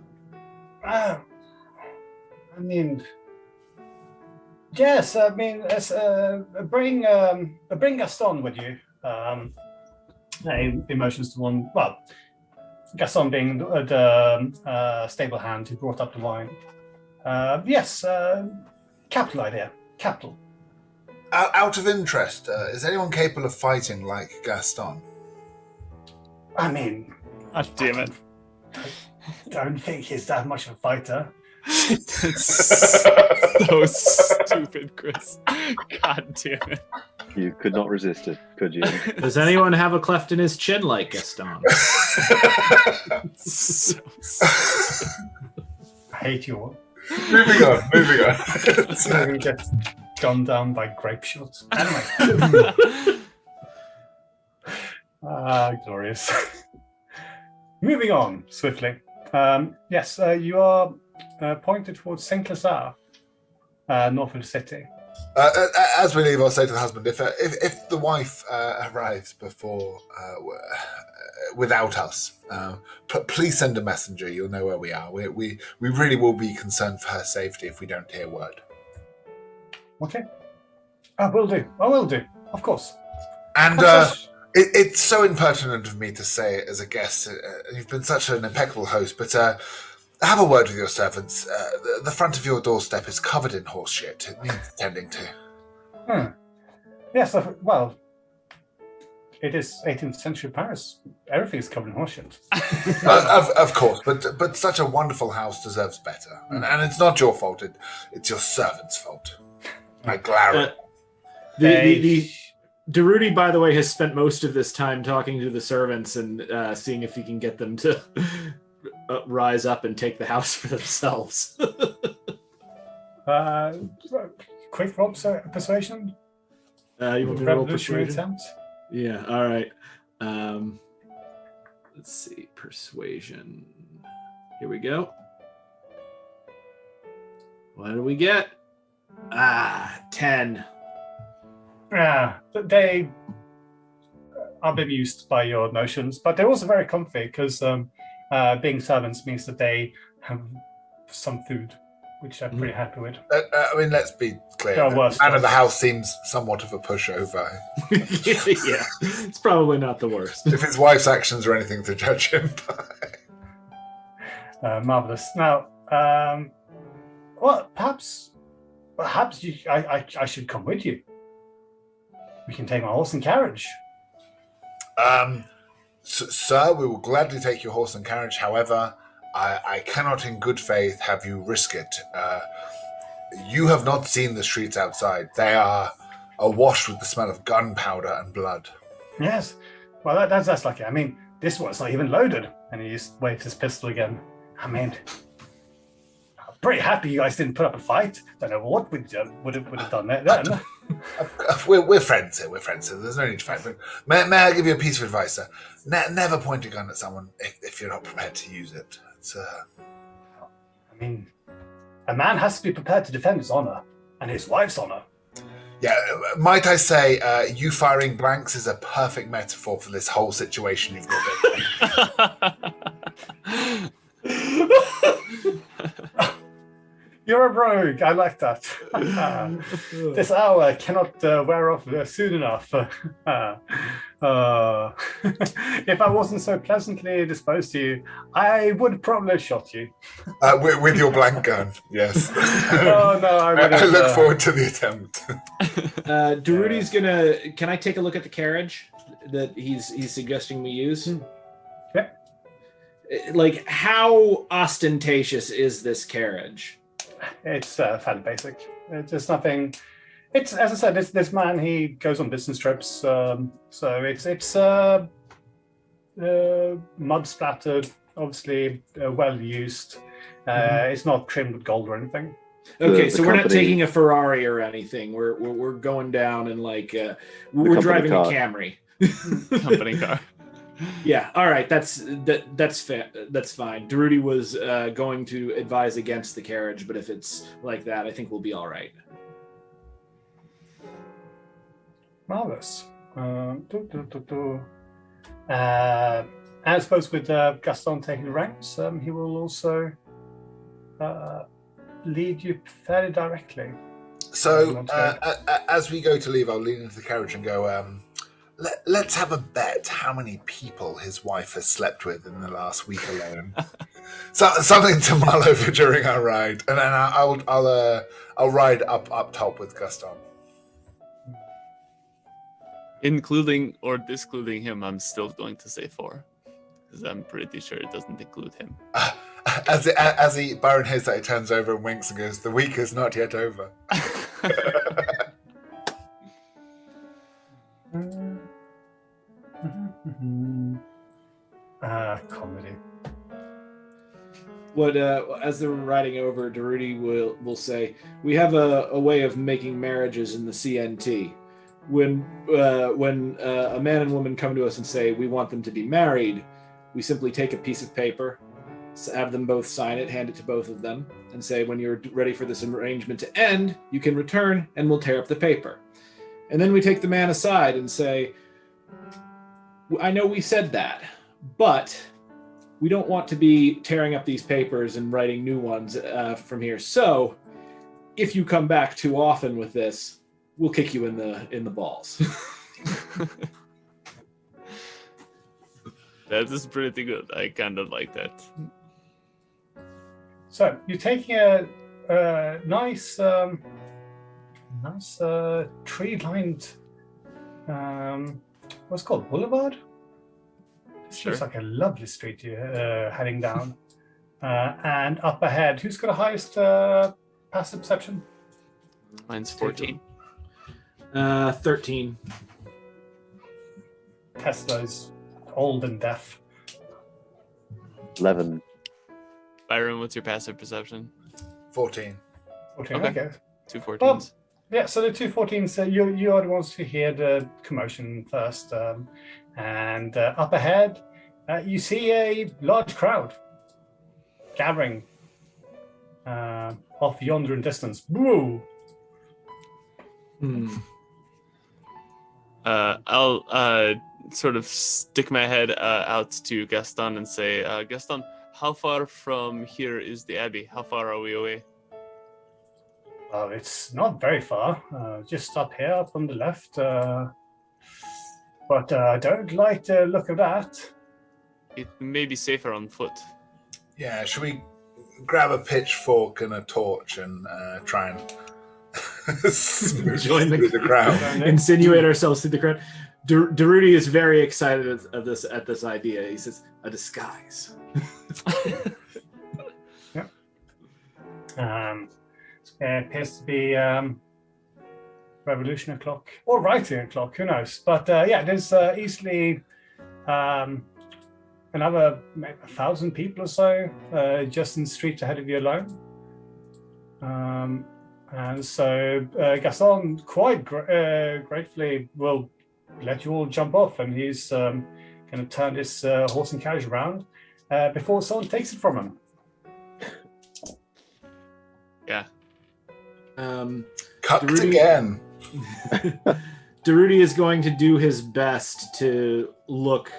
A: I mean, yes. I mean, bring Gaston with you. Emotions to one. Well, Gaston being the stable hand who brought up the wine. Yes, capital idea. Capital.
C: Out of interest, is anyone capable of fighting like Gaston?
A: I mean,
D: God damn it!
A: I don't think he's that much of a fighter.
D: That's so stupid, Chris. God damn it!
E: You could not resist it, could you?
B: Does anyone have a cleft in his chin like Gaston?
A: I hate you all.
C: Moving on.
A: So we get gunned down by grape shots. Anyway. Glorious. Moving on swiftly. Yes, you are pointed towards Saint-Lazare, north of the city.
C: As we leave, I'll say to the husband, if the wife arrives before without us, please send a messenger. You'll know where we are. We really will be concerned for her safety if we don't hear word.
A: Okay. I will do. Of course.
C: And it's so impertinent of me to say it as a guest. You've been such an impeccable host, but have a word with your servants. The front of your doorstep is covered in horse shit. It needs tending to.
A: Yes, well, it is 18th century Paris. Everything's covered in horse shit.
C: Of course, but such a wonderful house deserves better. And it's not your fault. It's your servant's fault. Like Larry.
B: The Durruti, by the way, has spent most of this time talking to the servants and seeing if he can get them to rise up and take the house for themselves.
A: Quick roll persuasion.
B: You want to roll persuasion?
A: Attempt?
B: Yeah. All right. Let's see. Persuasion. Here we go. What do we get? 10.
A: Yeah, they are bemused by your notions, but they're also very comfy because being servants means that they have some food, which they're pretty happy with.
C: I mean, let's be clear. The man of the house seems somewhat of a pushover.
B: Yeah, it's probably not the worst.
C: If his wife's actions are anything to judge him by.
A: Marvelous. Now, well, perhaps I should come with you. We can take my horse and carriage.
C: Sir, we will gladly take your horse and carriage. However, I cannot in good faith have you risk it. You have not seen the streets outside. They are awash with the smell of gunpowder and blood.
A: Yes. Well, that's lucky. I mean, this one's not even loaded. And he just waves his pistol again. I mean, I'm pretty happy you guys didn't put up a fight. Don't know what would have done that then.
C: We're friends here. There's no need to fight. But may I give you a piece of advice, sir? Never point a gun at someone if you're not prepared to use it.
A: I mean, a man has to be prepared to defend his honor and his wife's honor.
C: Yeah, might I say, you firing blanks is a perfect metaphor for this whole situation you've got.
A: You're a rogue. I like that. This hour cannot wear off soon enough. If I wasn't so pleasantly disposed to you, I would probably have shot you.
C: With your blank gun, yes.
A: Oh, no,
C: I look forward to the attempt.
B: Durruti's gonna... Can I take a look at the carriage that he's suggesting we use?
A: Yeah.
B: Like, how ostentatious is this carriage?
A: It's fairly basic. There's nothing. It's, as I said, this man, he goes on business trips, so it's mud splattered, obviously well used. It's not trimmed with gold or anything.
B: Okay,
E: The
B: so we're not
E: company-
B: taking a Ferrari or anything. We're going down and like we're driving
E: car.
B: a Camry.
D: Company car.
B: Yeah, all right, that's fair. That's fine. Durruti was going to advise against the carriage, but if it's like that, I think we'll be all right.
A: Marvelous. I suppose with Gaston taking the reins, he will also lead you fairly directly.
C: So as we go to leave, I'll lean into the carriage and go, let's have a bet how many people his wife has slept with in the last week alone. So something to mull over during our ride, and then I'll ride up top with Gaston.
D: Including or discluding him, I'm still going to say 4. Because I'm pretty sure it doesn't include him.
C: As Byron hears that, he turns over and winks and goes, "The week is not yet over."
A: Comedy.
B: What as they're riding over, Durruti will say, "We have a way of making marriages in the CNT. When a man and woman come to us and say we want them to be married, we simply take a piece of paper, have them both sign it, hand it to both of them, and say, when you're ready for this arrangement to end, you can return and we'll tear up the paper. And then we take the man aside and say, I know we said that, but we don't want to be tearing up these papers and writing new ones from here. So if you come back too often with this, we'll kick you in the balls."
D: That is pretty good. I kind of like that.
A: So you're taking a nice tree-lined, what's it called, boulevard? This
D: Sure.
A: looks like a lovely street you're heading down. And up ahead, who's got the highest passive perception?
D: Mine's 14.
B: 13.
A: Tesla's old and deaf.
E: 11.
D: Byron, what's your passive perception?
C: 14.
A: 14,
D: Okay.
A: okay.
D: 2 14s.
A: Well, yeah, so the 214s, you are the ones who hear the commotion first. And up ahead, you see a large crowd gathering off yonder in distance. Woo!
D: I'll sort of stick my head out to Gaston and say, Gaston, how far from here is the Abbey? How far are we away?
A: Well, it's not very far, just up here, up on the left. But I don't like the look of that.
D: It may be safer on foot.
C: Yeah, should we grab a pitchfork and a torch and try and smooch
B: Join
C: through the crowd?
B: Insinuate ourselves through the crowd. Durruti is very excited at this idea. He says, "A disguise."
A: It appears to be revolutionary clock or writing clock, who knows? But yeah, there's easily another 1,000 people or so just in the street ahead of you alone. And so Gaston quite gratefully will let you all jump off, and he's going to turn this horse and carriage around before someone takes it from him.
D: Yeah.
C: Cut
B: Durruti-
C: again.
B: Durruti is going to do his best to look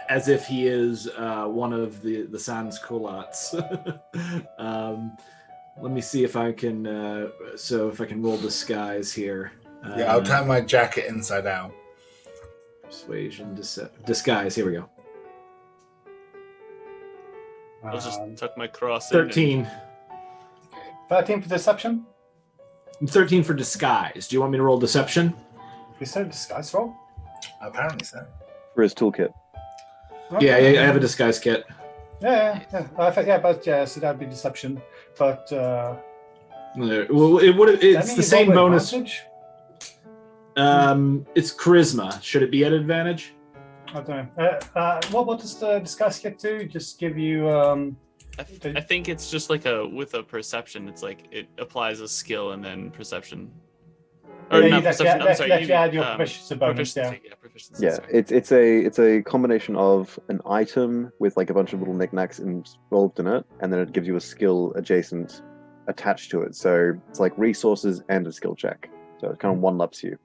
B: as if he is one of the sans culottes. Let me see if I can. If I can roll disguise here.
C: Yeah, I'll turn my jacket inside out.
B: Persuasion, disguise. Here we go.
D: I'll just tuck my cross
B: 13.
A: 13 for deception.
B: 13 for disguise. Do you want me to roll deception?
A: You said disguise roll?
C: Apparently so.
E: For his toolkit.
B: Yeah, I have a disguise kit.
A: Yeah. I thought, but yeah, so that'd be deception. But
B: Well, it's the same bonus.
A: Advantage?
B: It's charisma. Should it be at advantage?
A: I don't know. What does the disguise kit do? Just give you.
D: I think it's just like with a perception. It's like it applies a skill and then perception. Or not perception. I'm sorry.
A: You add your proficiency bonus.
D: Proficiency.
E: Yeah,
D: sorry.
E: it's a combination of an item with like a bunch of little knickknacks involved in it, and then it gives you a skill adjacent attached to it. So it's like resources and a skill check. So it kind of one-ups you.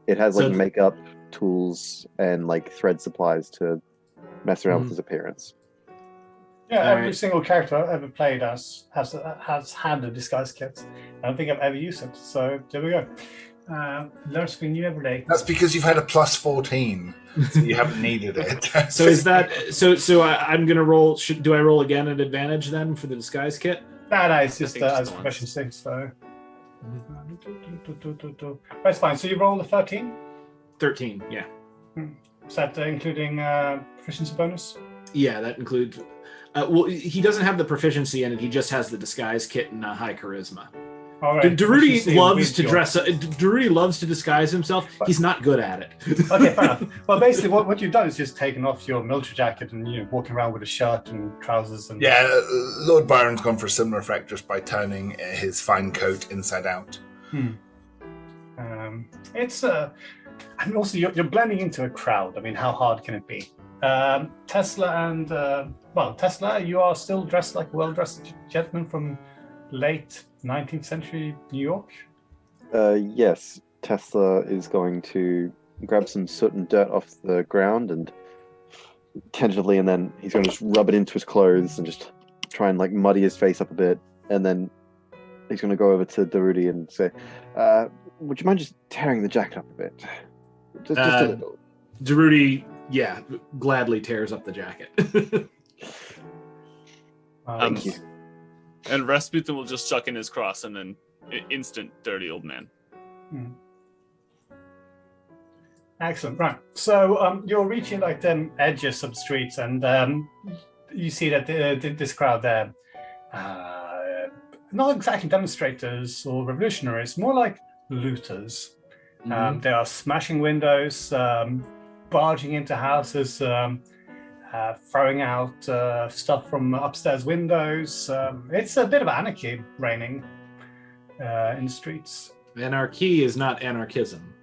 E: It has like makeup tools and like thread supplies to mess around with his appearance.
A: Yeah, every single character I've ever played has had a disguise kit. I don't think I've ever used it. So there we go. Learn something new every day.
C: That's because you've had a plus 14, so you haven't needed it.
B: So is that so? I'm gonna roll. Do I roll again at advantage then for the disguise kit?
A: No, it's just as proficiency. So that's fine. So you roll a 13.
B: 13. Yeah.
A: Is that including proficiency bonus?
B: Yeah, that includes. Well, he doesn't have the proficiency in it. He just has the disguise kit and high charisma.
A: All right.
B: Durruti loves to dress up. Durruti loves to disguise himself. He's not good at it.
A: Okay, fair enough. Well, basically, what you've done is just taken off your military jacket and walking around with a shirt and trousers. And
C: Yeah, Lord Byron's gone for a similar effect just by turning his fine coat inside out.
A: It's and also you're blending into a crowd. I mean, how hard can it be? Tesla and Tesla, you are still dressed like a well-dressed gentleman from late 19th century New York.
E: Yes, Tesla is going to grab some soot and dirt off the ground and tentatively, and then he's going to just rub it into his clothes and just try and like muddy his face up a bit, and then he's going to go over to Durruti and say, "Would you mind just tearing the jacket up a bit, just a little?"
B: Durruti, gladly tears up the jacket.
E: Thank you.
D: And Rasputin will just chuck in his cross and then instant dirty old man.
A: Excellent. Right. So you're reaching like the edges of the streets, and you see that this crowd there, not exactly demonstrators or revolutionaries, more like looters. They are smashing windows, barging into houses, throwing out stuff from upstairs windows. It's a bit of anarchy reigning in the streets.
B: Anarchy is not anarchism.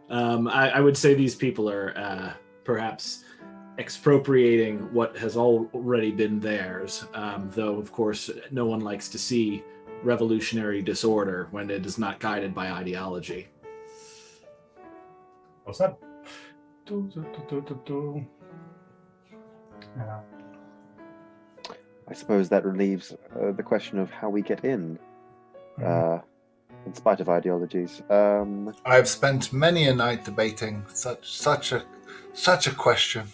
B: I would say these people are perhaps expropriating what has already been theirs, though, of course, no one likes to see revolutionary disorder when it is not guided by ideology.
A: What's that?
E: I suppose that relieves the question of how we get in spite of ideologies.
C: I've spent many a night debating such a question.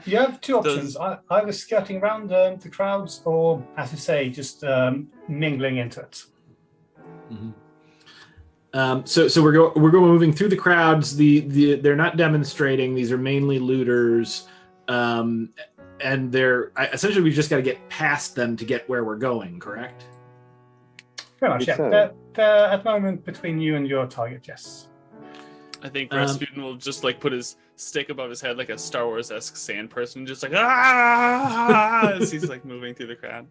A: You have two options: either skirting around the crowds, or, as you say, just mingling into it.
B: So we're going moving through the crowds. They're not demonstrating. These are mainly looters, and essentially we've just got to get past them to get where we're going. Correct?
A: Pretty much, yeah. They're at the moment between you and your target. Yes.
D: I think Rasputin will just like put his stick above his head like a Star Wars-esque sand person, just like as he's like moving through the crowd.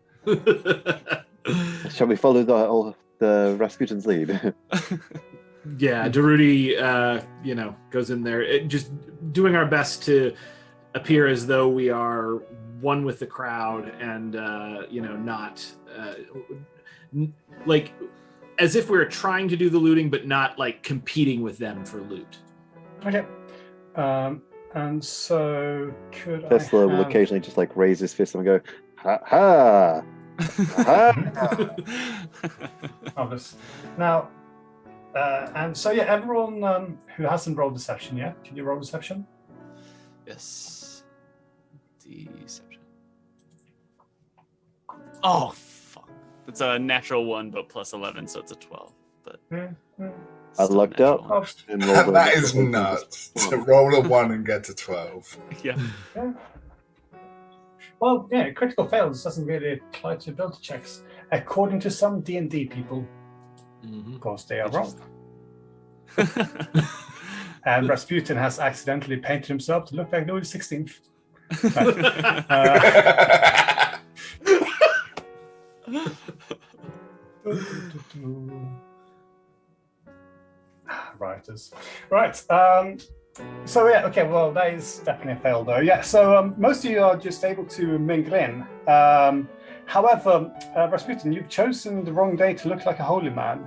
E: Shall we follow the Rasputin's lead?
B: Yeah, Durruti, goes in there, just doing our best to appear as though we are one with the crowd, and not like as if we're trying to do the looting, but not like competing with them for loot.
A: Okay. And so
E: Tesla will occasionally just like raise his fist and go, "Ha ha."
A: Obvious. Now, and so everyone who hasn't rolled deception yet, can you roll deception?
D: Yes. Deception. Oh, fuck. It's a natural 1, but plus 11, so it's a 12. But
E: I lucked up.
C: That is nuts. To roll a 1 and get to 12.
D: Yeah.
A: Well, Well, yeah, critical fails doesn't really apply to ability checks, according to some D&D people. Of course, they are wrong. And Rasputin has accidentally painted himself to look like Louis XVI. Writers. Right. So yeah, okay, well, that is definitely a fail though. Yeah, so most of you are just able to mingle in. However, Rasputin, you've chosen the wrong day to look like a holy man,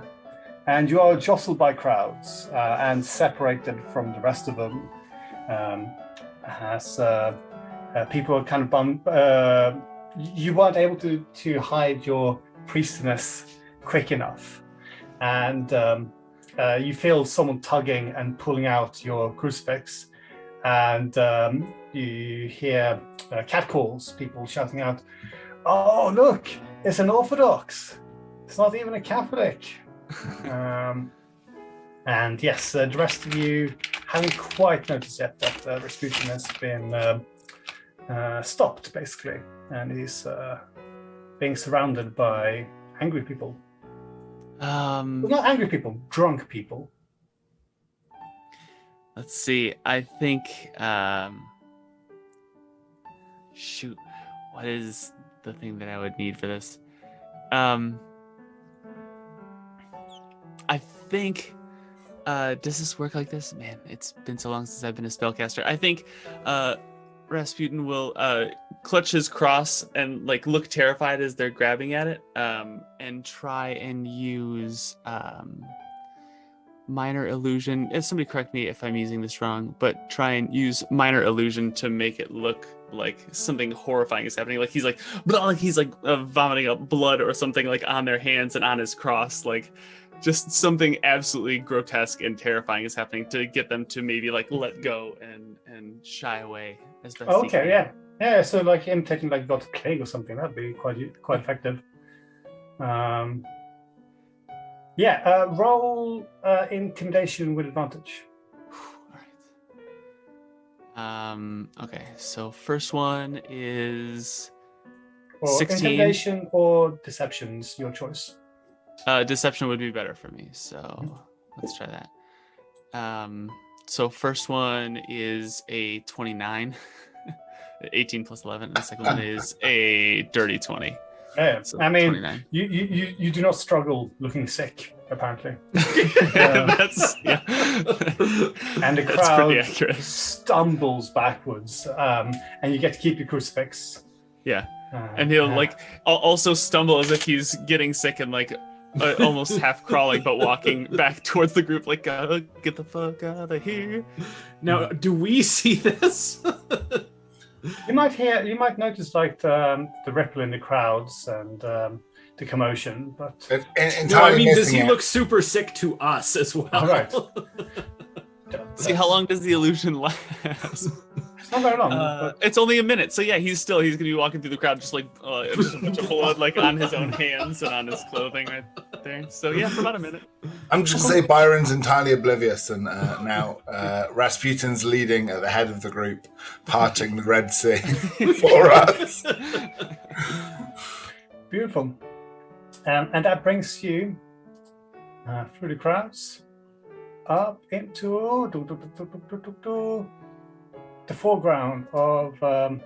A: and you are jostled by crowds and separated from the rest of them. As people are kind of bummed, you weren't able to hide your priestess quick enough, and you feel someone tugging and pulling out your crucifix, and you hear catcalls, people shouting out, "Oh, look, it's an Orthodox. It's not even a Catholic." And yes, the rest of you haven't quite noticed yet that Rasputin has been stopped, basically, and he's being surrounded by angry people. Well, not angry people, drunk people.
D: Let's see. I think. Shoot, what is the thing that I would need for this? I think. Does this work like this? Man, it's been so long since I've been a spellcaster. I think Rasputin will clutch his cross and like look terrified as they're grabbing at it, and try and use minor illusion. Somebody correct me if I'm using this wrong, but try and use minor illusion to make it look like something horrifying is happening. Like he's like vomiting up blood or something like on their hands and on his cross, like just something absolutely grotesque and terrifying is happening to get them to maybe like let go and shy away as best.
A: Okay, yeah. So like imitating like got a plague or something, that'd be quite effective. Roll intimidation with advantage.
D: All right. Okay, so first one is
A: or
D: 16.
A: Intimidation or deceptions, your choice.
D: Deception would be better for me, so let's try that. So first one is a 29, 18 plus 11, and the second one is a dirty 20.
A: Yeah,
D: So
A: I mean,
D: 29.
A: you do not struggle looking sick, apparently.
D: That's yeah.
A: And the crowd stumbles backwards, and you get to keep your crucifix.
D: Yeah, and he'll like also stumble as if he's getting sick and like almost half crawling, but walking back towards the group, like gotta get the fuck out of here.
B: Now, do we see this?
A: You might notice like the ripple in the crowds and the commotion, but
B: no, I mean, does he look super sick to us as well?
A: All right.
D: See, how long does the illusion last?
A: It's not very long. But...
D: It's only a minute, so yeah, he's gonna be walking through the crowd just like just a bunch of blood like on his own hands and on his clothing right there. So yeah, for about a minute.
C: I'm just gonna say Byron's entirely oblivious, and now Rasputin's leading at the head of the group, parting the Red Sea for us.
A: Beautiful, and that brings you through the crowds up into the foreground of the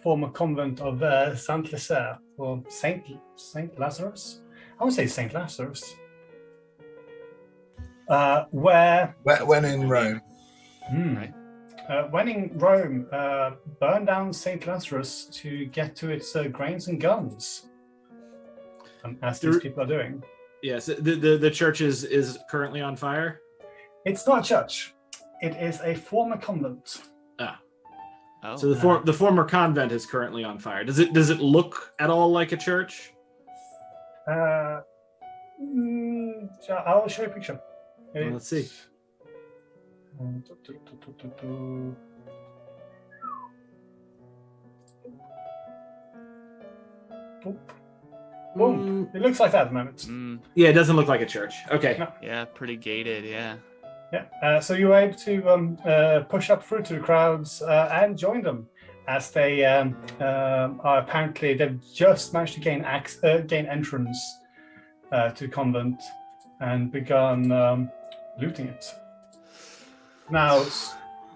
A: former convent of Saint Lazare, or Saint Lazarus. I would say Saint Lazarus.
C: When in Rome.
A: Right. When in Rome, burn down Saint Lazarus to get to its grains and guns, as these people are doing.
B: Yes, the church is currently on fire.
A: It's not a church. It is a former convent.
B: Oh, so the former convent is currently on fire. Does it look at all like a church?
A: I'll show you a picture.
B: Well, let's see.
A: Boom. It looks like that at the moment.
B: Yeah, it doesn't look like a church. Okay.
A: No.
D: Yeah, pretty gated. Yeah.
A: Yeah. So you were able to push up through to the crowds and join them. as they are apparently they've just managed to gain entrance to the convent and begun looting it. Now,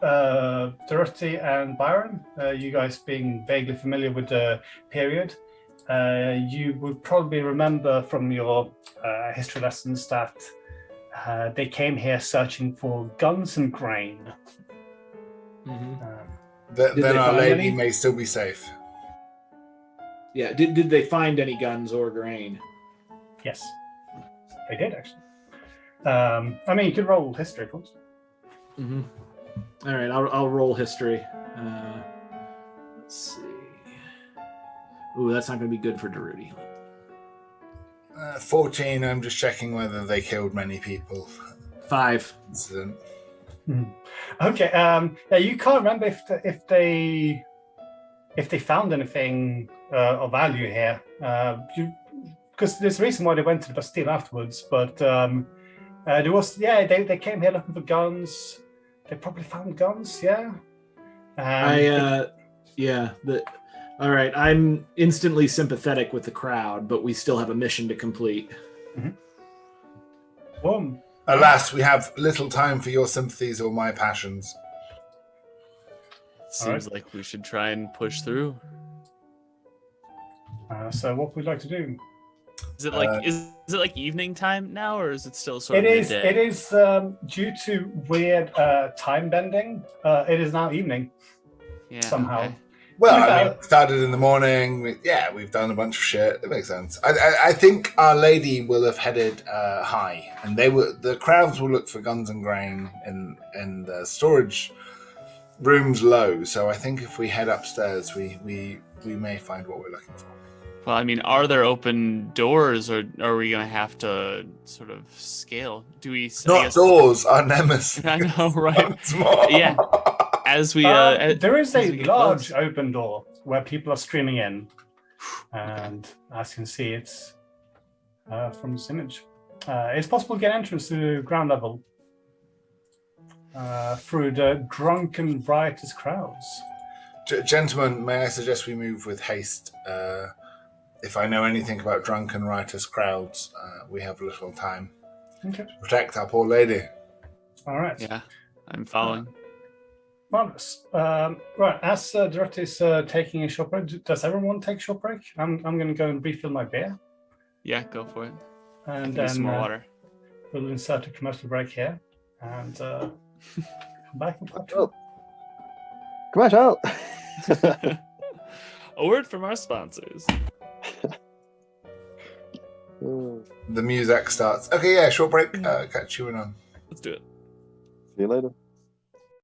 A: Durruti and Byron, you guys being vaguely familiar with the period, you would probably remember from your history lessons that they came here searching for guns and grain.
C: Then Our Lady may still be safe.
B: Yeah. Did they find any guns or grain?
A: Yes, they did actually. I mean, you could roll history, of course.
B: All right, I'll roll history. Let's see. Ooh, that's not going to be good for Durruti.
C: 14. I'm just checking whether they killed many people.
B: 5.
C: Incident.
A: Okay. Yeah, you can't remember if they found anything of value here. Because there's a reason why they went to the Bastille afterwards. But there was they came here looking for guns. They probably found guns. Yeah.
B: All right, I'm instantly sympathetic with the crowd, but we still have a mission to complete.
C: Alas, we have little time for your sympathies or my passions.
D: Seems like we should try and push through.
A: So what would we like to do?
D: Is it like is it like evening time now, or is it still sort of midday?
A: It is due to weird time bending. It is now evening.
D: Yeah.
A: Somehow.
D: Okay.
C: Well, I mean, started in the morning. We've done a bunch of shit. It makes sense. I think Our Lady will have headed high, and the crowds will look for guns and grain in the storage rooms low. So I think if we head upstairs, we may find what we're looking for.
D: Well, I mean, are there open doors, or are we gonna have to sort of scale? Do we?
C: Not doors, our nemesis.
D: I know, right? Yeah. As we
A: there is a large open door where people are streaming in, and as you can see, it's from this image. It's possible to get entrance to ground level through the drunken, riotous crowds.
C: Gentlemen, may I suggest we move with haste? If I know anything about drunken, riotous crowds, we have little time to protect our poor lady. All
A: right.
D: Yeah, I'm following.
A: Marvelous. Right, as Durruti's taking a short break, does everyone take a short break? I'm going to go and refill my beer.
D: Yeah, go for it.
A: And then
D: some more water.
A: We'll insert a commercial break here and come back and part
E: 2. Commercial!
D: A word from our sponsors.
C: The music starts. Okay, yeah, short break. Catch you in on.
D: Let's do it.
E: See you later.